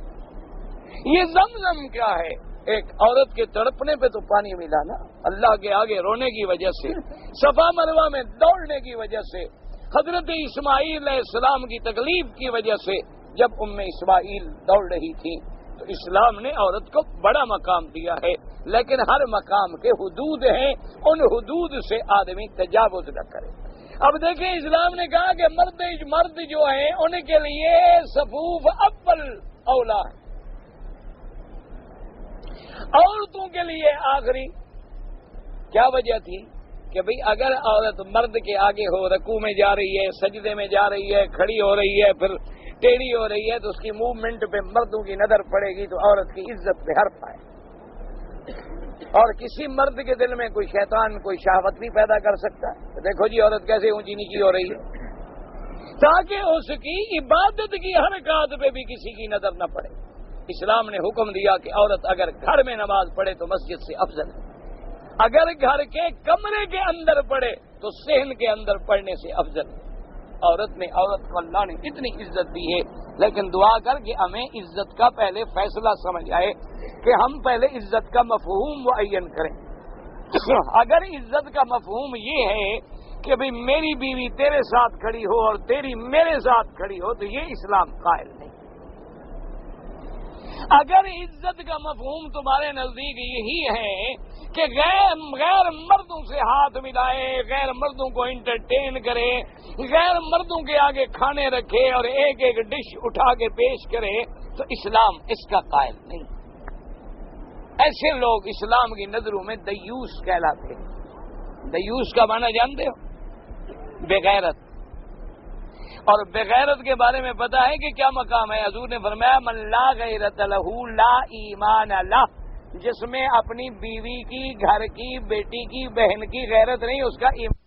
یہ زمزم کیا ہے؟ ایک عورت کے تڑپنے پہ تو پانی ملا نا، اللہ کے آگے رونے کی وجہ سے، صفا مروہ میں دوڑنے کی وجہ سے، حضرت اسماعیل علیہ السلام کی تکلیف کی وجہ سے جب اسماعیل دوڑ رہی تھی، تو اسلام نے عورت کو بڑا مقام دیا ہے، لیکن ہر مقام کے حدود ہیں، ان حدود سے آدمی تجاوز نہ کرے۔ اب دیکھیں اسلام نے کہا کہ مرد جو ہیں ان کے لیے صفوف اول اولا ہے، عورتوں کے لیے آخری۔ کیا وجہ تھی؟ کہ بھئی اگر عورت مرد کے آگے ہو، رکوع میں جا رہی ہے، سجدے میں جا رہی ہے، کھڑی ہو رہی ہے، پھر ٹیڑھی ہو رہی ہے، تو اس کی موومنٹ پہ مردوں کی نظر پڑے گی تو عورت کی عزت پہ حرف آئے، اور کسی مرد کے دل میں کوئی شیطان کوئی شہوت بھی پیدا کر سکتا ہے۔ دیکھو جی عورت کیسے اونچی نیچی ہو رہی ہے، تاکہ اس کی عبادت کی حرکات پہ بھی کسی کی نظر نہ پڑے۔ اسلام نے حکم دیا کہ عورت اگر گھر میں نماز پڑھے تو مسجد سے افضل ہے، اگر گھر کے کمرے کے اندر پڑھے تو صحن کے اندر پڑھنے سے افضل ہے۔ عورت کو اللہ نے اتنی عزت دی ہے، لیکن دعا کر کہ ہمیں عزت کا پہلے فیصلہ سمجھ آئے کہ ہم پہلے عزت کا مفہوم معین کریں۔ اگر عزت کا مفہوم یہ ہے کہ بھئی میری بیوی تیرے ساتھ کھڑی ہو اور تیری میرے ساتھ کھڑی ہو تو یہ اسلام قائل نہیں۔ اگر عزت کا مفہوم تمہارے نزدیک یہی ہے کہ غیر مردوں سے ہاتھ ملائے، غیر مردوں کو انٹرٹین کرے، غیر مردوں کے آگے کھانے رکھے اور ایک ایک ڈش اٹھا کے پیش کرے تو اسلام اس کا قائل نہیں۔ ایسے لوگ اسلام کی نظروں میں دیوس کہلاتے ہیں۔ دیوس کا معنی جانتے ہو؟ بغیرت۔ اور بغیرت کے بارے میں پتا ہے کہ کیا مقام ہے؟ حضور نے فرمایا من لا غیرت لہ لا ایمان لہ، جس میں اپنی بیوی کی، گھر کی، بیٹی کی، بہن کی غیرت نہیں، اس کا ایمان۔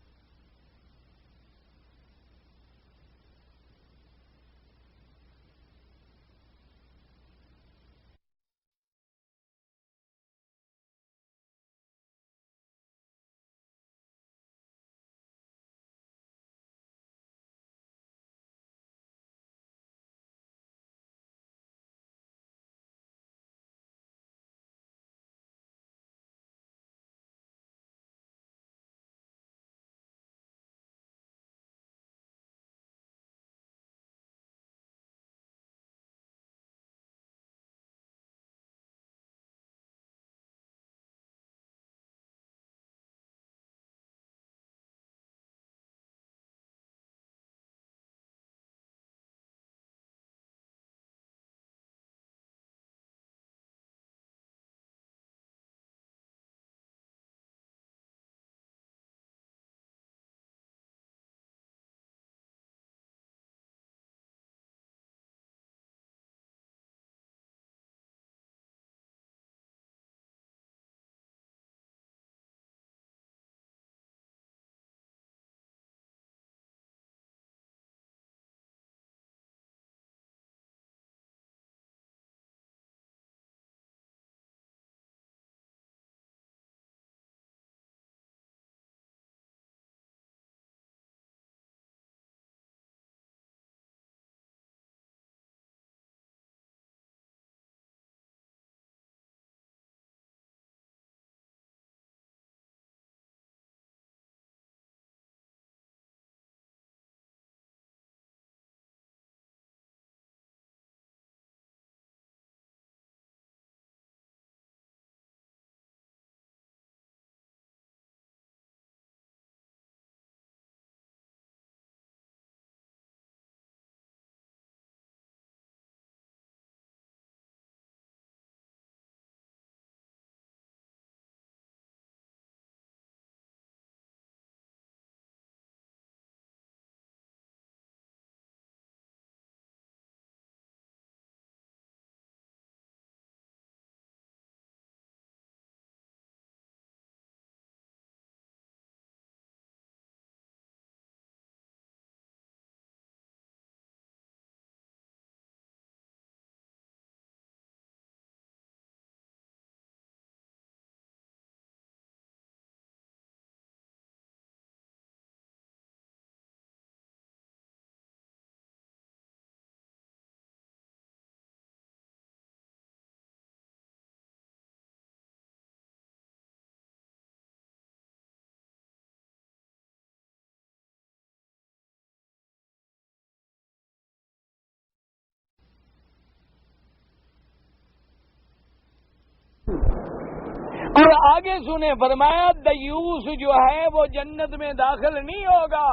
اور آگے سنے فرمایا دیوس جو ہے وہ جنت میں داخل نہیں ہوگا۔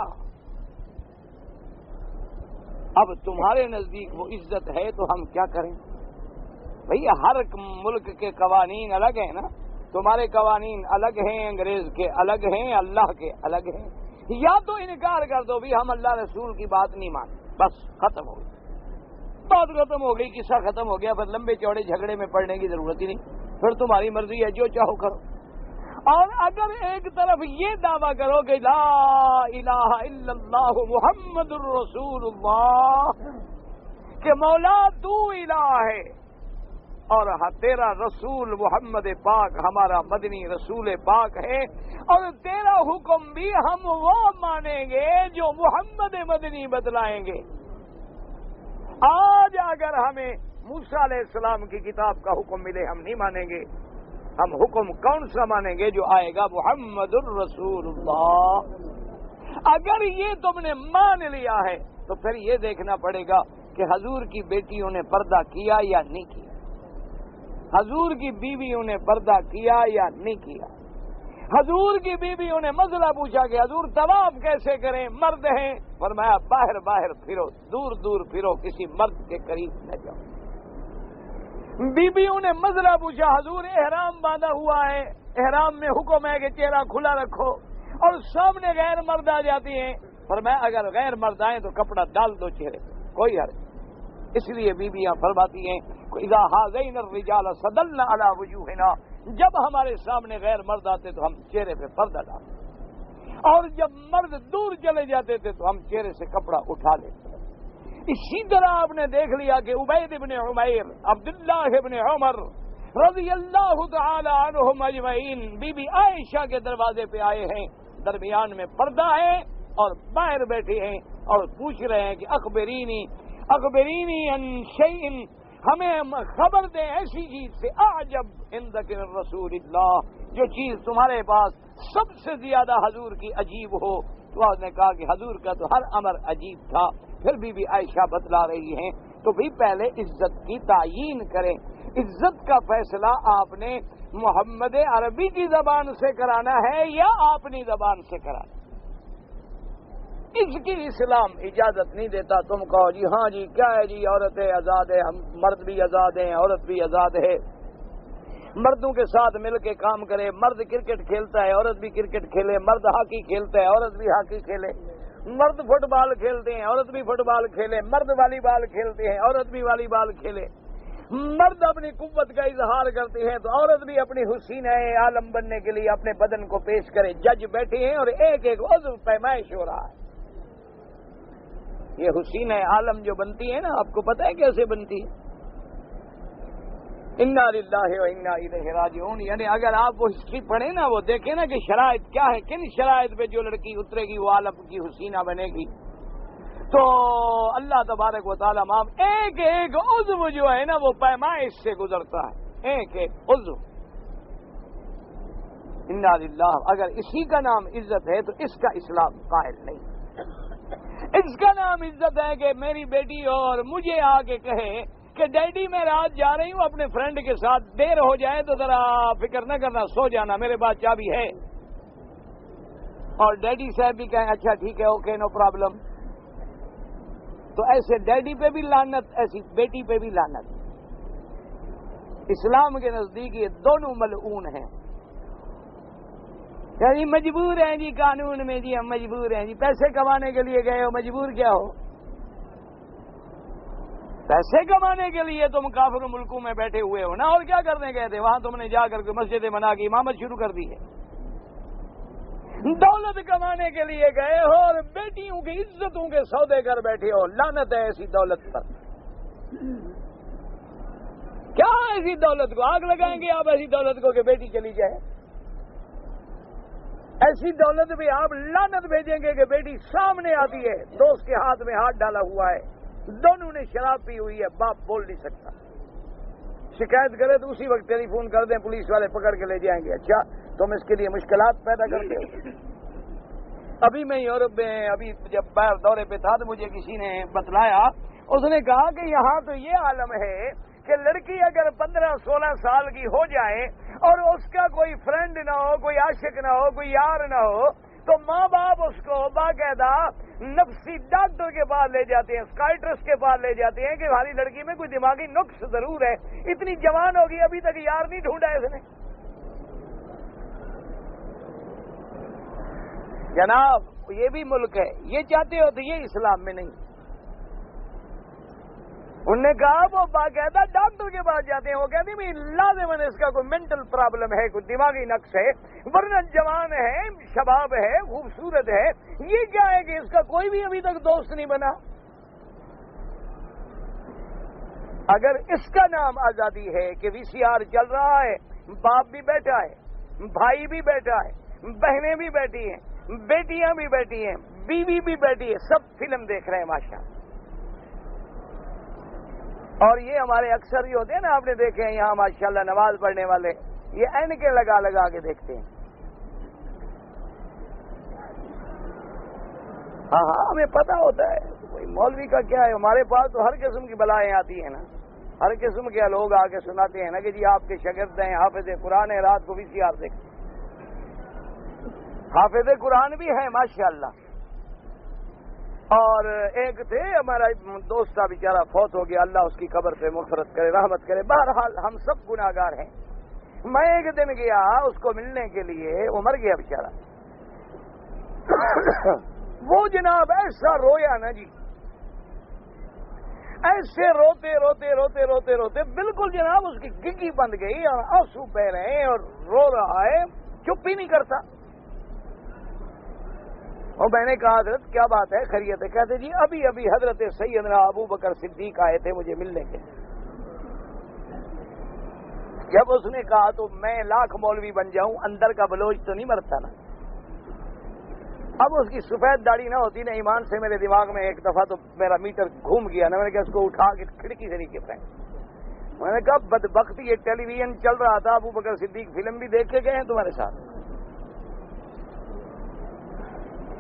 اب تمہارے نزدیک وہ عزت ہے تو ہم کیا کریں؟ بھئی ہر ملک کے قوانین الگ ہیں نا، تمہارے قوانین الگ ہیں، انگریز کے الگ ہیں، اللہ کے الگ ہیں۔ یا تو انکار کر دو بھی ہم اللہ رسول کی بات نہیں مانتے، بس ختم ہو گئی، بات ختم ہو گئی، قصہ ختم ہو گیا، پھر لمبے چوڑے جھگڑے میں پڑنے کی ضرورت ہی نہیں، پھر تمہاری مرضی ہے جو چاہو کرو۔ اور اگر ایک طرف یہ دعویٰ کرو کہ لا الہ الا اللہ محمد الرسول اللہ، کہ مولا تو الہ ہے، اور تیرا رسول محمد پاک ہمارا مدنی رسول پاک ہے، اور تیرا حکم بھی ہم وہ مانیں گے جو محمد مدنی بتلائیں گے۔ آج اگر ہمیں موسیٰ علیہ السلام کی کتاب کا حکم ملے ہم نہیں مانیں گے، ہم حکم کون سا مانیں گے؟ جو آئے گا محمد الرسول اللہ۔ اگر یہ تم نے مان لیا ہے تو پھر یہ دیکھنا پڑے گا کہ حضور کی بیٹیوں نے پردہ کیا یا نہیں کیا، حضور کی بیویوں نے پردہ کیا یا نہیں کیا۔ حضور کی بیویوں نے مسئلہ پوچھا کہ حضور طواف کیسے کریں، مرد ہیں، فرمایا باہر باہر پھرو، دور دور پھرو، کسی مرد کے قریب نہ جاؤ۔ بیویوں نے مسئلہ پوچھا حضور احرام باندھا ہوا ہے، احرام میں حکم ہے کہ چہرہ کھلا رکھو، اور سامنے غیر مرد آ جاتی ہیں، فرمایا اگر غیر مرد آئیں تو کپڑا ڈال دو چہرے پہ، کوئی حرج۔ اس لیے بیویاں فرماتی ہیں اذا هذین الرجال صدلنا علی وجوہنا، جب ہمارے سامنے غیر مرد آتے تو ہم چہرے پہ پردہ ڈالتے، اور جب مرد دور چلے جاتے تھے تو ہم چہرے سے کپڑا اٹھا لیتے۔ اسی طرح آپ نے دیکھ لیا کہ عبید ابن عمیر، عبداللہ ابن عمر رضی اللہ تعالی عنہم اجمعین بی بی عائشہ کے دروازے پہ آئے ہیں، درمیان میں پردہ ہے اور باہر بیٹھے ہیں اور پوچھ رہے ہیں کہ اخبرینی عن شیء، ہمیں خبر دیں ایسی چیز سے اعجب عندک من رسول اللہ، جو چیز تمہارے پاس سب سے زیادہ حضور کی عجیب ہو۔ تو آپ نے کہا کہ حضور کا تو ہر امر عجیب تھا۔ پھر بی عائشہ بتلا رہی ہیں تو بھی پہلے عزت کی تعیین کریں، عزت کا فیصلہ آپ نے محمد عربی کی زبان سے کرانا ہے یا اپنی زبان سے کرانا؟ اس کی اسلام اجازت نہیں دیتا۔ تم کہو جی ہاں جی کیا ہے جی، عورتیں آزاد ہے، ہم مرد بھی آزاد ہیں، عورت بھی آزاد ہے، مردوں کے ساتھ مل کے کام کرے، مرد کرکٹ کھیلتا ہے عورت بھی کرکٹ کھیلے، مرد ہاکی کھیلتا ہے عورت بھی ہاکی کھیلے، مرد فٹ بال کھیلتے ہیں عورت بھی فٹ بال کھیلے، مرد والی بال کھیلتے ہیں عورت بھی والی بال کھیلے، مرد اپنی قوت کا اظہار کرتے ہیں تو عورت بھی اپنی حسین عالم بننے کے لیے اپنے بدن کو پیش کرے۔ جج بیٹھے ہیں اور ایک ایک عضو پیمائش ہو رہا ہے۔ یہ حسین عالم جو بنتی ہے نا، آپ کو پتہ ہے کیسے بنتی ہے؟ انا للہ و انا الیہ راجعون، یعنی اگر آپ وہ ہسٹری پڑھیں نا، وہ دیکھیں نا کہ شرائط کیا ہے، کن شرائط پہ جو لڑکی اترے گی وہ عالم کی حسینہ بنے گی، تو اللہ تبارک و تعالیٰ ایک ایک عضو جو ہے نا وہ پیمائش سے گزرتا ہے، ایک ایک عضو۔ انا للہ، اگر اسی کا نام عزت ہے تو اس کا اسلام قائل نہیں۔ اس کا نام عزت ہے کہ میری بیٹی اور مجھے آ کے کہے کہ ڈیڈی میں رات جا رہی ہوں اپنے فرینڈ کے ساتھ، دیر ہو جائے تو ذرا فکر نہ کرنا، سو جانا، میرے پاس چابی ہے، اور ڈیڈی صاحب بھی کہیں اچھا ٹھیک ہے اوکے نو پرابلم۔ تو ایسے ڈیڈی پہ بھی لعنت، ایسی بیٹی پہ بھی لعنت۔ اسلام کے نزدیک یہ دونوں ملعون ہیں۔ یعنی مجبور ہیں جی قانون میں، جی ہم مجبور ہیں جی، پیسے کمانے کے لیے گئے ہو، مجبور کیا ہو؟ پیسے کمانے کے لیے تم کافر ملکوں میں بیٹھے ہوئے ہو نا، اور کیا کرنے گئے تھے وہاں؟ تم نے جا کر کے مسجد بنا کے امامت شروع کر دی ہے۔ دولت کمانے کے لیے گئے ہو اور بیٹیوں کی عزتوں کے سودے کر بیٹھے ہو، لعنت ہے ایسی دولت پر۔ کیا ایسی دولت کو آگ لگائیں گے آپ، ایسی دولت کو کہ بیٹی چلی جائے؟ ایسی دولت بھی آپ لعنت بھیجیں گے کہ بیٹی سامنے آتی ہے، دوست کے ہاتھ میں ہاتھ ڈالا ہوا ہے، دونوں نے شراب پی ہوئی ہے، باپ بول نہیں سکتا، شکایت کرے تو اسی وقت ٹیلی فون کر دیں، پولیس والے پکڑ کے لے جائیں گے۔ اچھا تم اس کے لیے مشکلات پیدا کرتے ہو۔ ابھی میں یورپ میں ابھی جب باہر دورے پہ تھا تو مجھے کسی نے بتلایا، اس نے کہا کہ یہاں تو یہ عالم ہے کہ لڑکی اگر 15-16 سال کی ہو جائے اور اس کا کوئی فرینڈ نہ ہو، کوئی عاشق نہ ہو، کوئی یار نہ ہو، تو ماں باپ اس کو باقاعدہ نفسی ڈاکٹر کے پاس لے جاتے ہیں، سکائٹرسٹ کے پاس لے جاتے ہیں کہ ہماری لڑکی میں کوئی دماغی نقص ضرور ہے، اتنی جوان ہوگی ابھی تک یار نہیں ڈھونڈا اس نے۔ جناب یہ بھی ملک ہے، یہ چاہتے ہو تو یہ اسلام میں نہیں۔ انہوں نے کہا وہ باقاعدہ ڈاکٹر کے پاس جاتے ہیں، وہ کہتے ہیں لازماً اس کا کوئی مینٹل پرابلم ہے، کوئی دماغی نقص ہے، ورنہ جوان ہے، شباب ہے، خوبصورت ہے، یہ کیا ہے کہ اس کا کوئی بھی ابھی تک دوست نہیں بنا۔ اگر اس کا نام آزادی ہے کہ وی سی آر چل رہا ہے، باپ بھی بیٹھا ہے، بھائی بھی بیٹھا ہے، بہنیں بھی بیٹھی ہیں، بیٹیاں بھی بیٹھی ہیں، بیوی بھی بیٹھی ہے، سب فلم دیکھ رہے ہیں ماشاءاللہ۔ اور یہ ہمارے اکثر ہی ہوتے ہیں نا، آپ نے دیکھے ہیں یہاں ماشاءاللہ نماز پڑھنے والے، یہ اینکیں لگا لگا کے دیکھتے ہیں۔ ہاں ہمیں پتا ہوتا ہے کوئی مولوی کا کیا ہے، ہمارے پاس تو ہر قسم کی بلائیں آتی ہیں نا، ہر قسم کے لوگ آ کے سناتے ہیں نا کہ جی آپ کے شاگرد ہیں، حافظ قرآن ہے، رات کو بھی سی آر دیکھتے ہیں۔ حافظ قرآن بھی ہے ماشاءاللہ۔ اور ایک تھے ہمارا دوست تھا، بیچارہ فوت ہو گیا، اللہ اس کی قبر پہ مغفرت کرے، رحمت کرے۔ بہرحال ہم سب گناہگار ہیں۔ میں ایک دن گیا اس کو ملنے کے لیے، وہ مر گیا بیچارہ۔ وہ جناب ایسا رویا نا جی، ایسے روتے روتے روتے روتے روتے بالکل جناب اس کی گگی بند گئی اور آنسو بہ رہے ہیں اور رو رہا ہے، چپ ہی نہیں کرتا۔ اور میں نے کہا حضرت کیا بات ہے، خیریت ہے؟ کہتے جی ابھی ابھی حضرت سیدنا ابو بکر صدیق آئے تھے مجھے ملنے کے۔ جب اس نے کہا تو میں لاکھ مولوی بن جاؤں، اندر کا بلوچ تو نہیں مرتا نا۔ اب اس کی سفید داڑھی نہ ہوتی نا، ایمان سے میرے دماغ میں ایک دفعہ تو میرا میٹر گھوم گیا نا، میں نے کہا اس کو اٹھا کے کھڑکی سے نیچے پھینک۔ میں نے کہا بدبخت یہ ٹیلی ویژن چل رہا تھا، ابو بکر صدیق فلم بھی دیکھ کے گئے ہیں تمہارے ساتھ،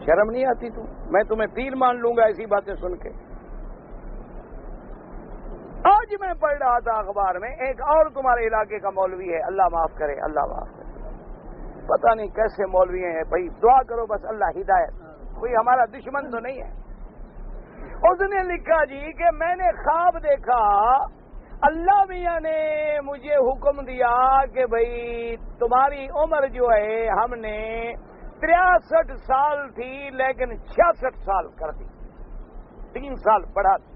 شرم نہیں آتی تم؟ میں تمہیں پیر مان لوں گا ایسی باتیں سن کے۔ آج میں پڑھ رہا تھا اخبار میں، ایک اور تمہارے علاقے کا مولوی ہے، اللہ معاف کرے، اللہ معاف کرے، پتہ نہیں کیسے مولوی ہیں بھائی، دعا کرو بس اللہ ہدایت، کوئی ہمارا دشمن تو نہیں ہے۔ اس نے لکھا جی کہ میں نے خواب دیکھا، اللہ میاں نے مجھے حکم دیا کہ بھائی تمہاری عمر جو ہے ہم نے 63 سال تھی لیکن 66 سال کر دی، 3 سال بڑھا دی،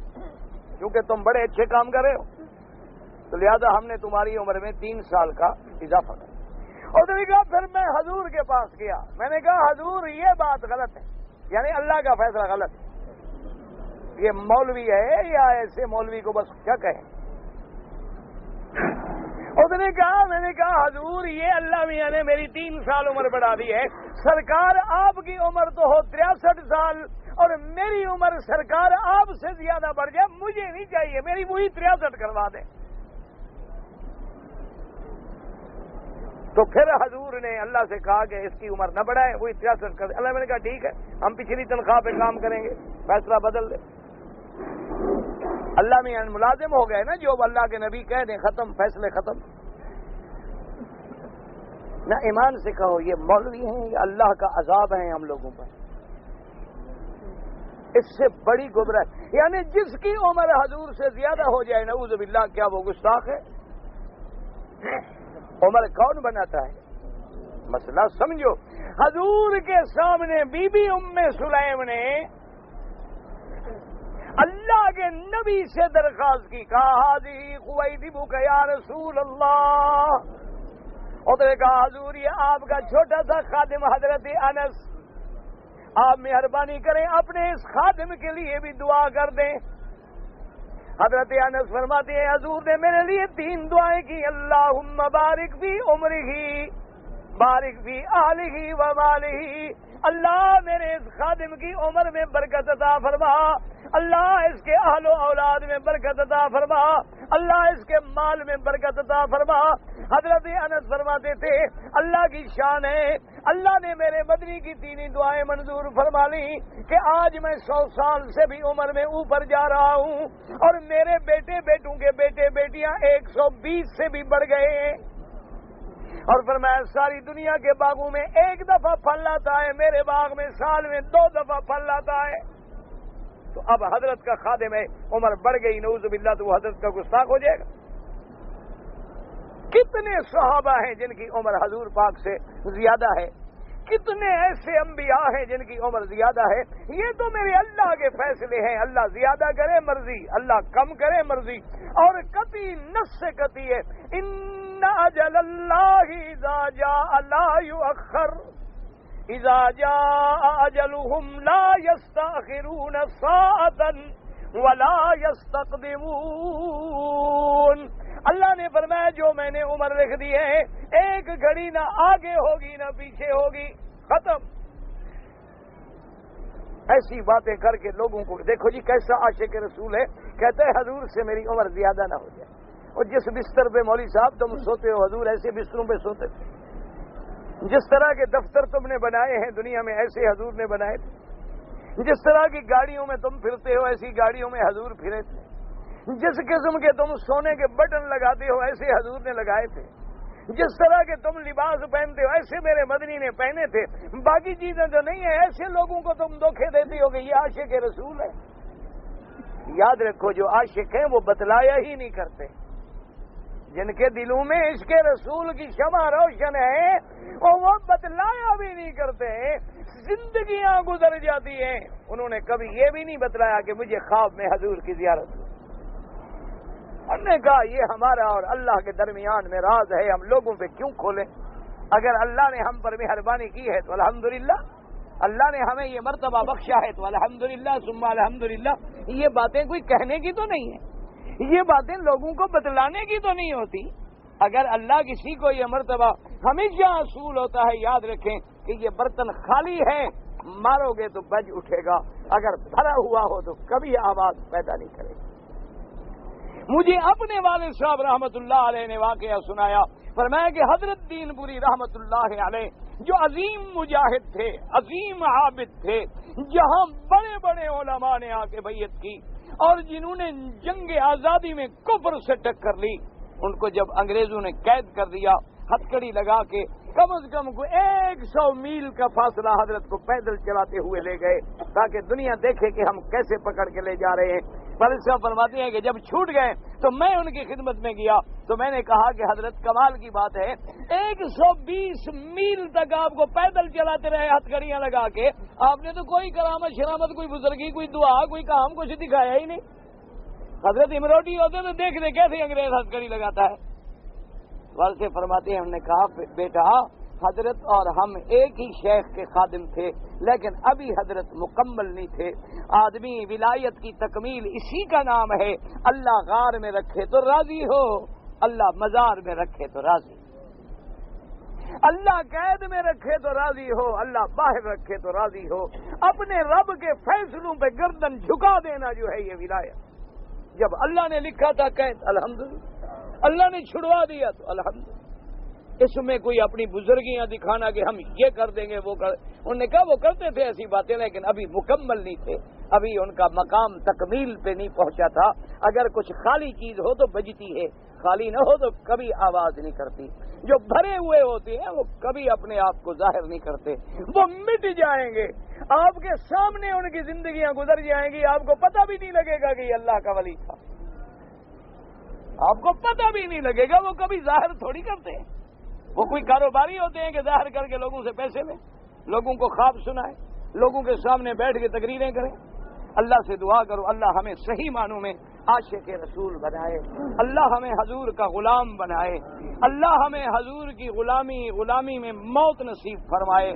کیونکہ تم بڑے اچھے کام کر رہے ہو تو لہذا ہم نے تمہاری عمر میں 3 سال کا اضافہ کر دیا۔ اور تو کہا پھر میں حضور کے پاس گیا، میں نے کہا حضور یہ بات غلط ہے، یعنی اللہ کا فیصلہ غلط ہے، یہ مولوی ہے یا ایسے مولوی کو بس کیا کہیں۔ اس نے کہا، میں نے کہا حضور یہ اللہ میاں نے میری 3 سال عمر بڑھا دی ہے، سرکار آپ کی عمر تو ہو 63 سال اور میری عمر سرکار آپ سے زیادہ بڑھ جائے، مجھے نہیں چاہیے، میری وہی 63 کروا دیں۔ تو پھر حضور نے اللہ سے کہا کہ اس کی عمر نہ بڑھائے، وہی 63 کر دیں۔ اللہ میں نے کہا ٹھیک ہے، ہم پچھلی تنخواہ پہ کام کریں گے، فیصلہ بدل دیں۔ اللہ میں ملازم ہو گئے نا، جو اللہ کے نبی کہہ دیں ختم، فیصلے ختم۔ نہ ایمان سے کہو یہ مولوی ہیں یا اللہ کا عذاب ہے ہم لوگوں پر، اس سے بڑی گمراہ، یعنی جس کی عمر حضور سے زیادہ ہو جائے نعوذ باللہ، کیا وہ گستاخ ہے؟ عمر کون بناتا ہے؟ مسئلہ سمجھو۔ حضور کے سامنے بی بی ام سلیم نے اللہ کے نبی سے درخواست کی، کہا حاضی خویدبک یا رسول اللہ، اور نے کہا حضور یہ آپ کا چھوٹا سا خادم حضرت انس، آپ مہربانی کریں اپنے اس خادم کے لیے بھی دعا کر دیں۔ حضرت انس فرماتے ہیں حضور نے میرے لیے 3 دعائیں کی، اللہم بارک فی عمرہ، بارک فی آلہ و مالہ، اللہ میرے اس خادم کی عمر میں برکت عطا فرما، اللہ اس کے اہل و اولاد میں برکت عطا فرما، اللہ اس کے مال میں برکت عطا فرما۔ حضرت انس فرماتے تھے اللہ کی شان ہے، اللہ نے میرے مدنی کی 3 دعائیں منظور فرما لی کہ آج میں 100 سال سے بھی عمر میں اوپر جا رہا ہوں اور میرے بیٹے بیٹوں کے بیٹے بیٹیاں 120 سے بھی بڑھ گئے ہیں، اور فرمایا ساری دنیا کے باغوں میں 1 دفعہ پھل لاتا ہے، میرے باغ میں سال میں 2 دفعہ پھل لاتا ہے۔ تو اب حضرت کا خادم ہے، عمر بڑھ گئی نعوذ باللہ، تو وہ حضرت کا گستاخ ہو جائے گا؟ کتنے صحابہ ہیں جن کی عمر حضور پاک سے زیادہ ہے، کتنے ایسے انبیاء ہیں جن کی عمر زیادہ ہے۔ یہ تو میرے اللہ کے فیصلے ہیں، اللہ زیادہ کرے مرضی، اللہ کم کرے مرضی، اور قطعی نص سے قطعی ہے، ان اجل اللہ اذا جاء لا یؤخر، اذا جاء اجلهم لا يستأخرون ساعة ولا يستقدمون۔ اللہ نے فرمایا جو میں نے عمر لکھ دی ہے ایک گھڑی نہ آگے ہوگی نہ پیچھے ہوگی، ختم۔ ایسی باتیں کر کے لوگوں کو دیکھو جی کیسا عاشق رسول ہے، کہتے ہیں حضور سے میری عمر زیادہ نہ ہو جائے۔ اور جس بستر پہ مولوی صاحب تم سوتے ہو حضور ایسے بستروں پہ سوتے تھے، جس طرح کے دفتر تم نے بنائے ہیں دنیا میں ایسے حضور نے بنائے تھے، جس طرح کی گاڑیوں میں تم پھرتے ہو ایسی گاڑیوں میں حضور پھرے تھے، جس قسم کے تم سونے کے بٹن لگاتے ہو ایسے حضور نے لگائے تھے، جس طرح کے تم لباس پہنتے ہو ایسے میرے مدنی نے پہنے تھے۔ باقی چیزیں جو نہیں ہیں ایسے لوگوں کو تم دھوکے دیتی ہو کہ یہ عاشق رسول ہے۔ یاد رکھو جو عاشق ہیں وہ بتلایا ہی نہیں کرتے، جن کے دلوں میں عشق رسول کی شمع روشن ہے اور وہ بتلایا بھی نہیں کرتے، زندگیاں گزر جاتی ہیں، انہوں نے کبھی یہ بھی نہیں بتلایا کہ مجھے خواب میں حضور کی زیارت ہو۔ ہم نے کہا یہ ہمارا اور اللہ کے درمیان میں راز ہے، ہم لوگوں پہ کیوں کھولیں؟ اگر اللہ نے ہم پر مہربانی کی ہے تو الحمدللہ، اللہ نے ہمیں یہ مرتبہ بخشا ہے تو الحمدللہ ثم الحمدللہ۔ یہ باتیں کوئی کہنے کی تو نہیں ہے، یہ باتیں لوگوں کو بتلانے کی تو نہیں ہوتی۔ اگر اللہ کسی کو یہ مرتبہ ہمیشہ حصول ہوتا ہے، یاد رکھیں کہ یہ برتن خالی ہے، مارو گے تو بج اٹھے گا، اگر بھرا ہوا ہو تو کبھی آواز پیدا نہیں کرے گا۔ مجھے اپنے والد صاحب رحمت اللہ علیہ نے واقعہ سنایا، فرمایا کہ حضرت دین پوری رحمت اللہ علیہ جو عظیم مجاہد تھے، عظیم عابد تھے، جہاں بڑے بڑے علماء نے آ کے بیعت کی اور جنہوں نے جنگ آزادی میں کفر سے ٹکر لی، ان کو جب انگریزوں نے قید کر دیا ہتھکڑی لگا کے، کم از کم کو 100 میل کا فاصلہ حضرت کو پیدل چلاتے ہوئے لے گئے تاکہ دنیا دیکھے کہ ہم کیسے پکڑ کے لے جا رہے ہیں۔ والد صاحب فرماتے ہیں کہ جب چھوٹ گئے تو میں ان کی خدمت میں گیا تو میں نے کہا کہ حضرت کمال کی بات ہے 120 میل تک آپ کو پیدل چلاتے رہے ہتھکڑیاں لگا کے، آپ نے تو کوئی کرامت شرامت کوئی بزرگی کوئی دعا کوئی کام کچھ دکھایا ہی نہیں۔ حضرت امروٹی ہوتے تو دیکھ دے کیسے انگریز ہتھکڑی لگاتا ہے۔ والد سے فرماتے ہیں ہم نے کہا بیٹا حضرت اور ہم ایک ہی شیخ کے خادم تھے لیکن ابھی حضرت مکمل نہیں تھے۔ آدمی ولایت کی تکمیل اسی کا نام ہے، اللہ غار میں رکھے تو راضی ہو، اللہ مزار میں رکھے تو راضی، اللہ قید میں رکھے تو راضی ہو، اللہ باہر رکھے تو راضی ہو۔ اپنے رب کے فیصلوں پہ گردن جھکا دینا جو ہے یہ ولایت۔ جب اللہ نے لکھا تھا قید الحمدللہ، اللہ نے چھڑوا دیا تو الحمدللہ۔ اس میں کوئی اپنی بزرگیاں دکھانا کہ ہم یہ کر دیں گے وہ کر، انہوں نے کہا وہ کرتے تھے ایسی باتیں لیکن ابھی مکمل نہیں تھے، ابھی ان کا مقام تکمیل پہ نہیں پہنچا تھا۔ اگر کچھ خالی چیز ہو تو بجتی ہے، خالی نہ ہو تو کبھی آواز نہیں کرتی۔ جو بھرے ہوئے ہوتے ہیں وہ کبھی اپنے آپ کو ظاہر نہیں کرتے، وہ مٹ جائیں گے، آپ کے سامنے ان کی زندگیاں گزر جائیں گی، آپ کو پتہ بھی نہیں لگے گا کہ یہ اللہ کا ولی تھا، آپ کو پتہ بھی نہیں لگے گا، وہ کبھی ظاہر تھوڑی کرتے ہیں۔ وہ کوئی کاروباری ہوتے ہیں کہ ظاہر کر کے لوگوں سے پیسے لیں، لوگوں کو خواب سنائیں، لوگوں کے سامنے بیٹھ کے تقریریں کریں۔ اللہ سے دعا کرو اللہ ہمیں صحیح معنوں میں عاشق رسول بنائے، اللہ ہمیں حضور کا غلام بنائے، اللہ ہمیں حضور کی غلامی میں موت نصیب فرمائے،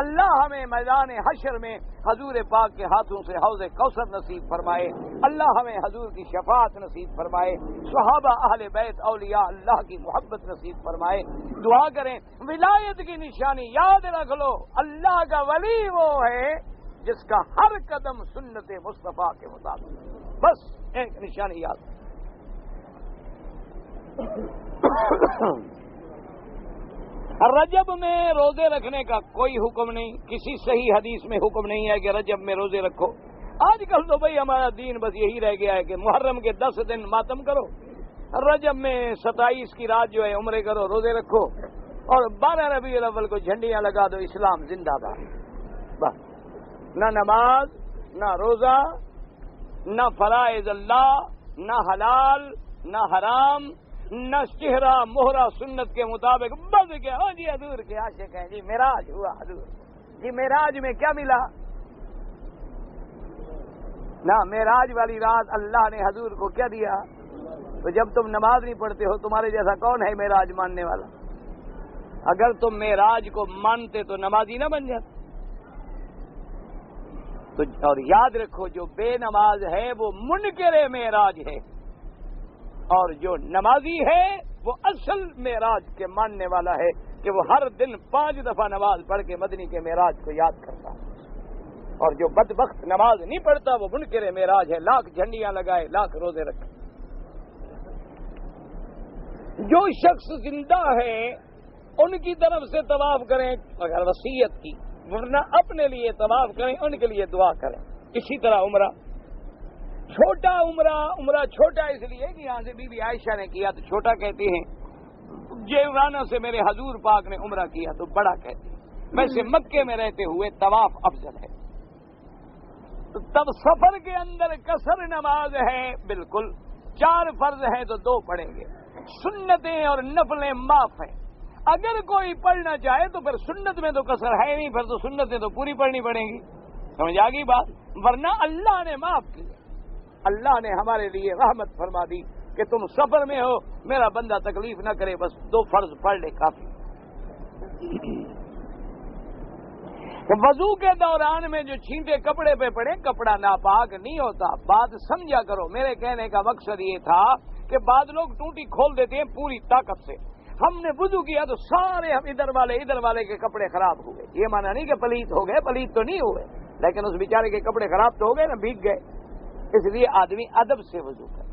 اللہ ہمیں میدان حشر میں حضور پاک کے ہاتھوں سے حوض کوثر نصیب فرمائے، اللہ ہمیں حضور کی شفاعت نصیب فرمائے، صحابہ اہل بیت اولیاء اللہ کی محبت نصیب فرمائے۔ دعا کریں ولایت کی نشانی یاد رکھ لو، اللہ کا ولی وہ ہے جس کا ہر قدم سنت مصطفیٰ کے مطابق، بس ایک نشانی یاد۔ رجب میں روزے رکھنے کا کوئی حکم نہیں، کسی صحیح حدیث میں حکم نہیں ہے کہ رجب میں روزے رکھو۔ آج کل تو بھئی ہمارا دین بس یہی رہ گیا ہے کہ محرم کے 10 دن ماتم کرو، رجب میں 27 کی رات جو ہے عمرے کرو، روزے رکھو، اور 12 ربیع الاول کو جھنڈیاں لگا دو، اسلام زندہ باد۔ بس نہ نماز، نہ روزہ، نہ فرائض اللہ، نہ حلال، نہ حرام، نہ چہرہ مہرہ سنت کے مطابق، بس کیا ہو جی حضور کے عاشق ہیں جی، معراج ہوا حضور جی، معراج میں کیا ملا؟ نہ معراج والی رات اللہ نے حضور کو کیا دیا؟ تو جب تم نماز نہیں پڑھتے ہو تمہارے جیسا کون ہے معراج ماننے والا؟ اگر تم معراج کو مانتے تو نمازی نہ بن جاتے۔ تو اور یاد رکھو جو بے نماز ہے وہ منکر معراج ہے، اور جو نمازی ہے وہ اصل معراج کے ماننے والا ہے کہ وہ ہر دن 5 دفعہ نماز پڑھ کے مدنی کے معراج کو یاد کرتا ہے۔ اور جو بدبخت نماز نہیں پڑھتا وہ منکر معراج ہے، لاکھ جھنڈیاں لگائے، لاکھ روزے رکھے۔ جو شخص زندہ ہے ان کی طرف سے طواف کریں اگر وصیت کی، ورنہ اپنے لیے طواف کریں، ان کے لیے دعا کریں۔ اسی طرح عمرہ، چھوٹا عمرہ چھوٹا اس لیے کہ یہاں سے بی بی عائشہ نے کیا تو چھوٹا کہتے ہیں، جیورانا سے میرے حضور پاک نے عمرہ کیا تو بڑا کہتے ہیں۔ ویسے مکے میں رہتے ہوئے طواف افضل ہے۔ تو تب سفر کے اندر قصر نماز ہے، بالکل 4 فرض ہیں تو 2 پڑھیں گے، سنتیں اور نفلیں معاف ہیں۔ اگر کوئی پڑھنا چاہے تو پھر سنت میں تو قصر ہے نہیں، پھر تو سنتیں تو پوری پڑھنی پڑیں گی، سمجھ آ گئی بات؟ ورنہ اللہ نے معاف کیا، اللہ نے ہمارے لیے رحمت فرما دی کہ تم سفر میں ہو، میرا بندہ تکلیف نہ کرے، بس 2 فرض پڑھ لے کافی۔ وضو کے دوران میں جو چھینٹے کپڑے پہ پڑے، کپڑا ناپاک نہیں ہوتا، بات سمجھا کرو۔ میرے کہنے کا مقصد یہ تھا کہ بعض لوگ ٹوٹی کھول دیتے ہیں پوری طاقت سے، ہم نے وضو کیا تو سارے ہم ادھر والے کے کپڑے خراب ہو گئے، یہ مانا نہیں کہ پلیت ہو گئے، پلیت تو نہیں ہوئے، لیکن اس بیچارے کے کپڑے خراب تو ہو گئے نا، بھیگ گئے۔ اس لیے آدمی ادب سے وضو کرے،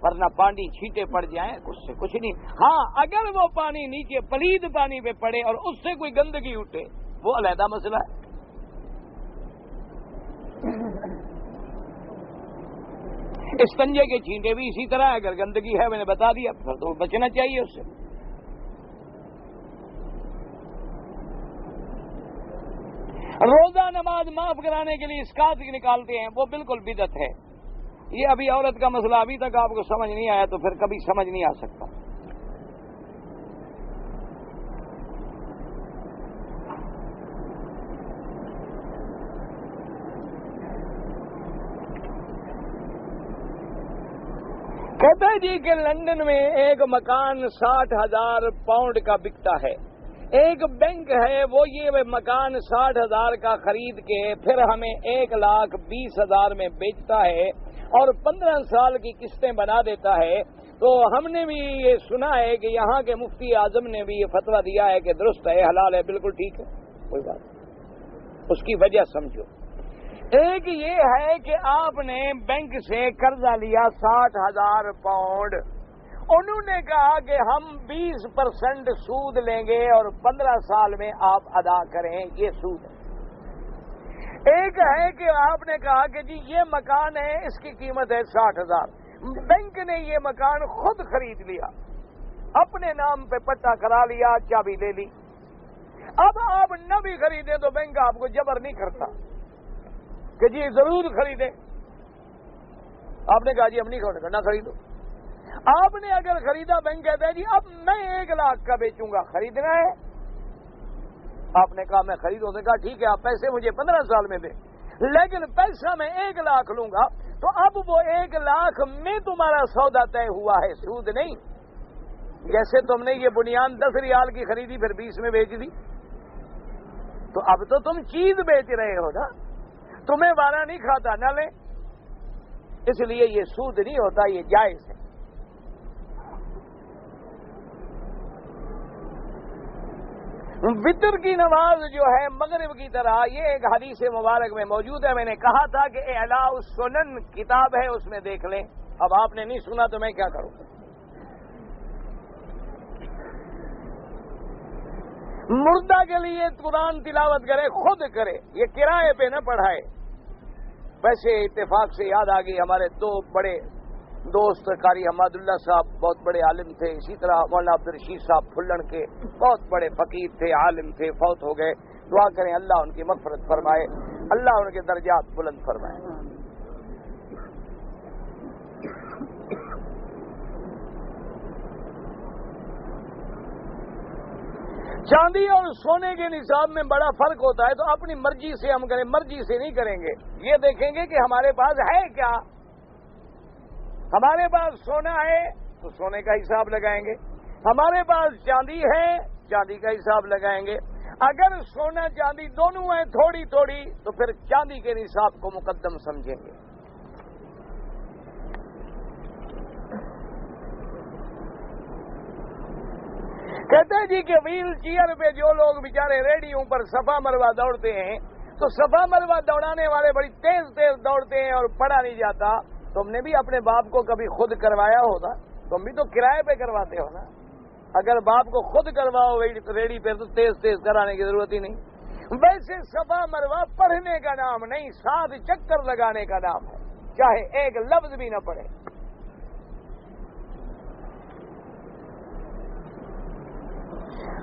ورنہ پانی چھینٹے پڑ جائیں اس سے کچھ نہیں۔ ہاں اگر وہ پانی نیچے پلید پانی پہ پڑے اور اس سے کوئی گندگی اٹھے وہ علیحدہ مسئلہ ہے۔ استنجے کے چھینٹے بھی اسی طرح، اگر گندگی ہے میں نے بتا دیا، پھر تو بچنا چاہیے اس سے۔ روزہ نماز معاف کرانے کے لیے اسکات نکالتے ہیں، وہ بالکل بدعت ہے۔ یہ ابھی عورت کا مسئلہ ابھی تک آپ کو سمجھ نہیں آیا تو پھر کبھی سمجھ نہیں آ سکتا۔ کہتا ہے جی کہ لندن میں ایک مکان 60,000 پاؤنڈ کا بکتا ہے، ایک بینک ہے وہ یہ مکان 60,000 کا خرید کے پھر ہمیں 1,20,000 میں بیچتا ہے اور 15 سال کی قسطیں بنا دیتا ہے۔ تو ہم نے بھی یہ سنا ہے کہ یہاں کے مفتی اعظم نے بھی یہ فتویٰ دیا ہے کہ درست ہے، حلال ہے، بالکل ٹھیک ہے، کوئی بات نہیں۔ اس کی وجہ سمجھو، ایک یہ ہے کہ آپ نے بینک سے قرضہ لیا 60,000 پاؤنڈ، انہوں نے کہا کہ ہم 20% سود لیں گے اور 15 سال میں آپ ادا کریں، یہ سود ہے۔ ایک ہے کہ آپ نے کہا کہ جی یہ مکان ہے، اس کی قیمت ہے 60,000، بینک نے یہ مکان خود خرید لیا، اپنے نام پہ پٹا کرا لیا، چابی لے لی۔ اب آپ نہ بھی خریدیں تو بینک آپ کو جبر نہیں کرتا کہ جی ضرور خریدیں۔ آپ نے کہا جی ہم نہیں خریدیں، نہ خریدو۔ آپ نے اگر خریدا، بینک کہتا ہے جی اب میں 1 لاکھ کا بیچوں گا، خریدنا ہے؟ آپ نے کہا میں خریدوں، نے کہا ٹھیک ہے آپ پیسے مجھے 15 سال میں دیں، لیکن پیسہ میں 1 لاکھ لوں گا، تو اب وہ 1 لاکھ میں تمہارا سودا طے ہوا ہے، سود نہیں۔ جیسے تم نے یہ بنیاد 10 ریال کی خریدی پھر 20 میں بیچ دی، تو اب تو تم چیز بیچ رہے ہو نا، تمہیں وارا نہیں کھاتا، نہ لیں۔ اس لیے یہ سود نہیں ہوتا، یہ جائز ہے۔ وطر کی نماز جو ہے مغرب کی طرح، یہ ایک حدیث مبارک میں موجود ہے، میں نے کہا تھا کہ اعلاء السنن کتاب ہے، اس میں دیکھ لیں۔ اب آپ نے نہیں سنا تو میں کیا کروں؟ مردہ کے لیے قرآن تلاوت کرے، خود کرے، یہ کرائے پہ نہ پڑھائے۔ ویسے اتفاق سے یاد آ گئی، ہمارے 2 بڑے دوست قاری حماد اللہ صاحب بہت بڑے عالم تھے، اسی طرح مولانا عبدالرشید صاحب پھلن کے بہت بڑے فقیر تھے، عالم تھے، فوت ہو گئے۔ دعا کریں اللہ ان کی مغفرت فرمائے، اللہ ان کے درجات بلند فرمائے۔ چاندی اور سونے کے نصاب میں بڑا فرق ہوتا ہے، تو اپنی مرضی سے ہم کریں، مرضی سے نہیں کریں گے۔ یہ دیکھیں گے کہ ہمارے پاس ہے کیا، ہمارے پاس سونا ہے تو سونے کا حساب لگائیں گے، ہمارے پاس چاندی ہے چاندی کا حساب لگائیں گے۔ اگر سونا چاندی دونوں ہیں تھوڑی تھوڑی تو پھر چاندی کے نصاب کو مقدم سمجھیں گے. کہتے ہیں جی کہ ویل چیئر پہ جو لوگ بیچارے ریڈیوں پر صفا مروا دوڑتے ہیں تو صفا مروا دوڑانے والے بڑی تیز تیز دوڑتے ہیں اور پڑا نہیں جاتا. تم نے بھی اپنے باپ کو کبھی خود کروایا ہوگا؟ تم بھی تو کرائے پہ کرواتے ہو نا. اگر باپ کو خود کرواؤ ریڈی پہ تو تیز تیز کرانے کی ضرورت ہی نہیں. ویسے صفا مروا پڑھنے کا نام نہیں، 7 چکر لگانے کا نام ہے، چاہے ایک لفظ بھی نہ پڑھے.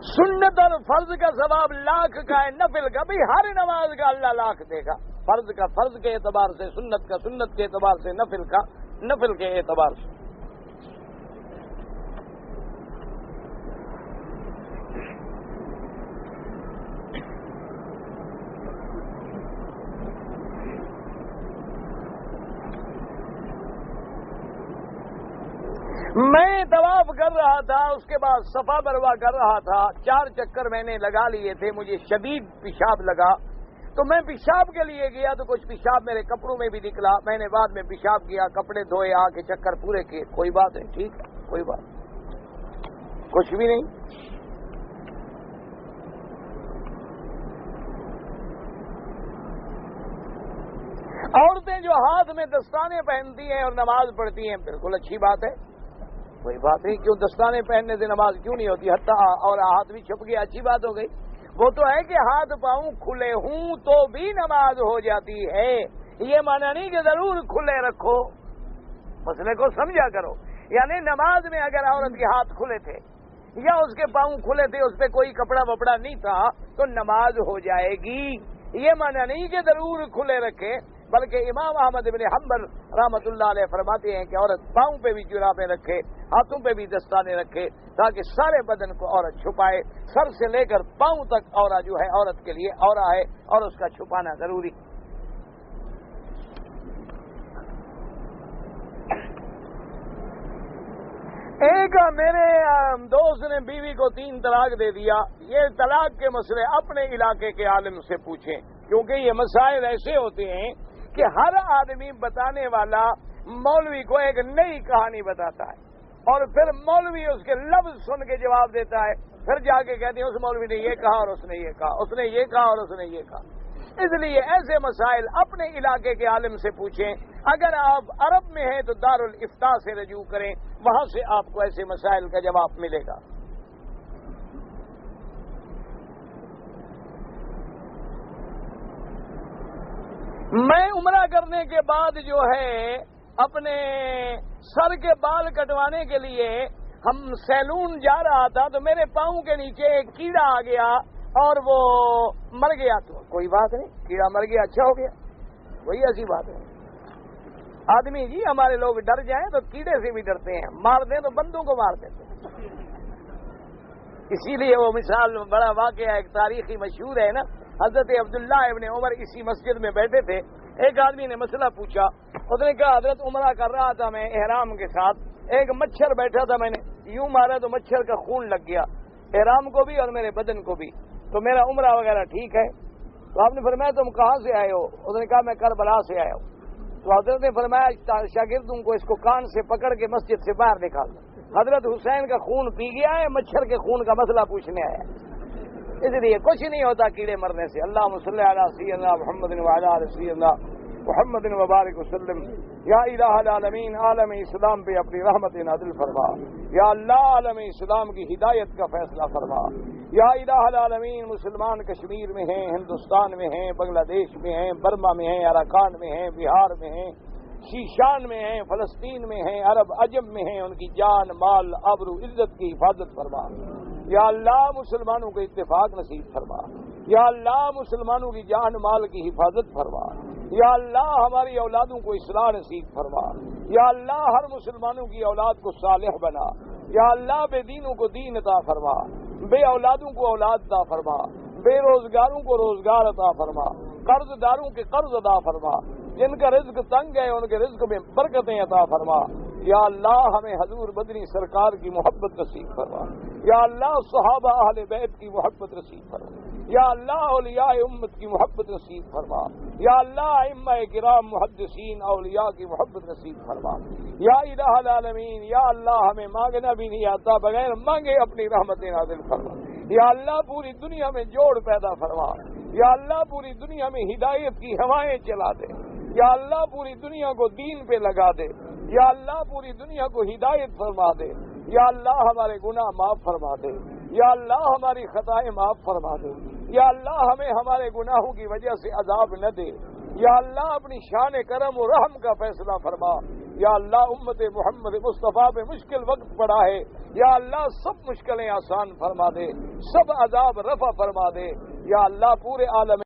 سنت اور فرض کا ثواب لاکھ کا ہے، نفل کا بھی ہر نماز کا اللہ لاکھ دے گا. فرض کا فرض کے اعتبار سے، سنت کا سنت کے اعتبار سے، نفل کا نفل کے اعتبار سے. میں طواف کر رہا تھا، اس کے بعد صفا مروا کر رہا تھا، 4 چکر میں نے لگا لیے تھے. مجھے شدید پیشاب لگا تو میں پیشاب کے لیے گیا تو کچھ پیشاب میرے کپڑوں میں بھی نکلا. میں نے بعد میں پیشاب کیا، کپڑے دھوئے، آ کے چکر پورے کیے. کوئی بات نہیں، ٹھیک ہے، کوئی بات، کچھ بھی نہیں. عورتیں جو ہاتھ میں دستانے پہنتی ہیں اور نماز پڑھتی ہیں، بالکل اچھی بات ہے، کوئی بات نہیں. کیوں دستانے پہننے سے نماز کیوں نہیں ہوتی؟ حتیٰ اور ہاتھ بھی چھپ گیا، اچھی بات ہو گئی. وہ تو ہے کہ ہاتھ پاؤں کھلے ہوں تو بھی نماز ہو جاتی ہے. یہ مانا نہیں کہ ضرور کھلے رکھو، مسئلے کو سمجھا کرو. یعنی نماز میں اگر عورت کے ہاتھ کھلے تھے یا اس کے پاؤں کھلے تھے، اس پہ کوئی کپڑا وپڑا نہیں تھا تو نماز ہو جائے گی. یہ مانا نہیں کہ ضرور کھلے رکھے، بلکہ امام احمد بن حنبل رحمۃ اللہ علیہ فرماتے ہیں کہ عورت پاؤں پہ بھی جرابیں رکھے، ہاتھوں پہ بھی دستانے رکھے، تاکہ سارے بدن کو عورت چھپائے. سر سے لے کر پاؤں تک عورہ جو ہے عورت کے لیے عورہ ہے اور اس کا چھپانا ضروری. ایک میرے دوست نے بیوی کو 3 طلاق دے دیا. یہ طلاق کے مسئلے اپنے علاقے کے عالم سے پوچھیں، کیونکہ یہ مسائل ایسے ہوتے ہیں کہ ہر آدمی بتانے والا مولوی کو ایک نئی کہانی بتاتا ہے اور پھر مولوی اس کے لفظ سن کے جواب دیتا ہے. پھر جا کے کہتے ہیں اس مولوی نے یہ کہا اور اس نے یہ کہا، اس نے یہ کہا اور اس نے یہ کہا. اس لیے ایسے مسائل اپنے علاقے کے عالم سے پوچھیں. اگر آپ عرب میں ہیں تو دارالافتاء سے رجوع کریں، وہاں سے آپ کو ایسے مسائل کا جواب ملے گا. میں عمرہ کرنے کے بعد جو ہے اپنے سر کے بال کٹوانے کے لیے ہم سیلون جا رہا تھا تو میرے پاؤں کے نیچے ایک کیڑا آ گیا اور وہ مر گیا. تو کوئی بات نہیں، کیڑا مر گیا، اچھا ہو گیا، وہی ایسی بات ہے. آدمی جی ہمارے لوگ ڈر جائیں تو کیڑے سے بھی ڈرتے ہیں، مار دیں تو بندوں کو مار دیتے ہیں. اسی لیے وہ مثال بڑا واقعہ ایک تاریخی مشہور ہے نا. حضرت عبداللہ ابن عمر اسی مسجد میں بیٹھے تھے. ایک آدمی نے مسئلہ پوچھا. اس نے کہا حضرت عمرہ کر رہا تھا میں احرام کے ساتھ، ایک مچھر بیٹھا تھا، میں نے یوں مارا تو مچھر کا خون لگ گیا احرام کو بھی اور میرے بدن کو بھی، تو میرا عمرہ وغیرہ ٹھیک ہے؟ تو آپ نے فرمایا تم کہاں سے آئے ہو؟ اس نے کہا میں کربلا سے آیا ہوں. تو حضرت نے فرمایا شاگردوں کو اس کو کان سے پکڑ کے مسجد سے باہر نکال دو. حضرت حسین کا خون پی گیا ہے، مچھر کے خون کا مسئلہ پوچھنے آیا. اس لیے کچھ نہیں ہوتا کیڑے مرنے سے. اللہم صلی علی سیدنا محمد وعلی آل سیدنا محمد وبارک وسلم. یا الہ العالمین، عالم اسلام پہ اپنی رحمت نازل فرما. یا اللہ عالم اسلام کی ہدایت کا فیصلہ فرما. یا الہ العالمین، مسلمان کشمیر میں ہیں، ہندوستان میں ہیں، بنگلہ دیش میں ہیں، برما میں ہیں، اراکان میں ہیں، بہار میں ہیں، شیشان میں ہیں، فلسطین میں ہیں، عرب عجم میں ہیں، ان کی جان مال آبرو عزت کی حفاظت فرما. یا اللہ مسلمانوں کو اتفاق نصیب فرما. یا اللہ مسلمانوں کی جان مال کی حفاظت فرما. یا اللہ ہماری اولادوں کو اصلاح نصیب فرما. یا اللہ ہر مسلمانوں کی اولاد کو صالح بنا. یا اللہ بے دینوں کو دین عطا فرما، بے اولادوں کو اولاد عطا فرما، بے روزگاروں کو روزگار عطا فرما، قرض داروں کے قرض عطا فرما، جن کا رزق تنگ ہے ان کے رزق میں برکتیں عطا فرما. یا اللہ ہمیں حضور بدنی سرکار کی محبت نصیب فرما. یا اللہ صحابہ اہل بیت کی محبت نصیب فرما. یا اللہ اولیاء امت کی محبت نصیب فرما، یا اللہ ائمہ کرام محدثین اولیاء کی محبت نصیب فرما، یا الہ العالمین، یا اللہ ہمیں مانگنا بھی نہیں آتا، بغیر مانگے اپنی رحمت نازل فرما، یا اللہ پوری دنیا میں جوڑ پیدا فرما، یا اللہ پوری دنیا میں ہدایت کی ہوائیں چلا دے، یا اللہ پوری دنیا کو دین پہ لگا دے، یا اللہ پوری دنیا کو ہدایت فرما دے، یا اللہ ہمارے گناہ معاف فرما دے، یا اللہ ہماری خطائیں معاف فرما دے، یا اللہ ہمیں ہمارے گناہوں کی وجہ سے عذاب نہ دے، یا اللہ اپنی شان کرم و رحم کا فیصلہ فرما، یا اللہ امت محمد مصطفیٰ پہ مشکل وقت پڑا ہے، یا اللہ سب مشکلیں آسان فرما دے، سب عذاب رفع فرما دے، یا اللہ پورے عالم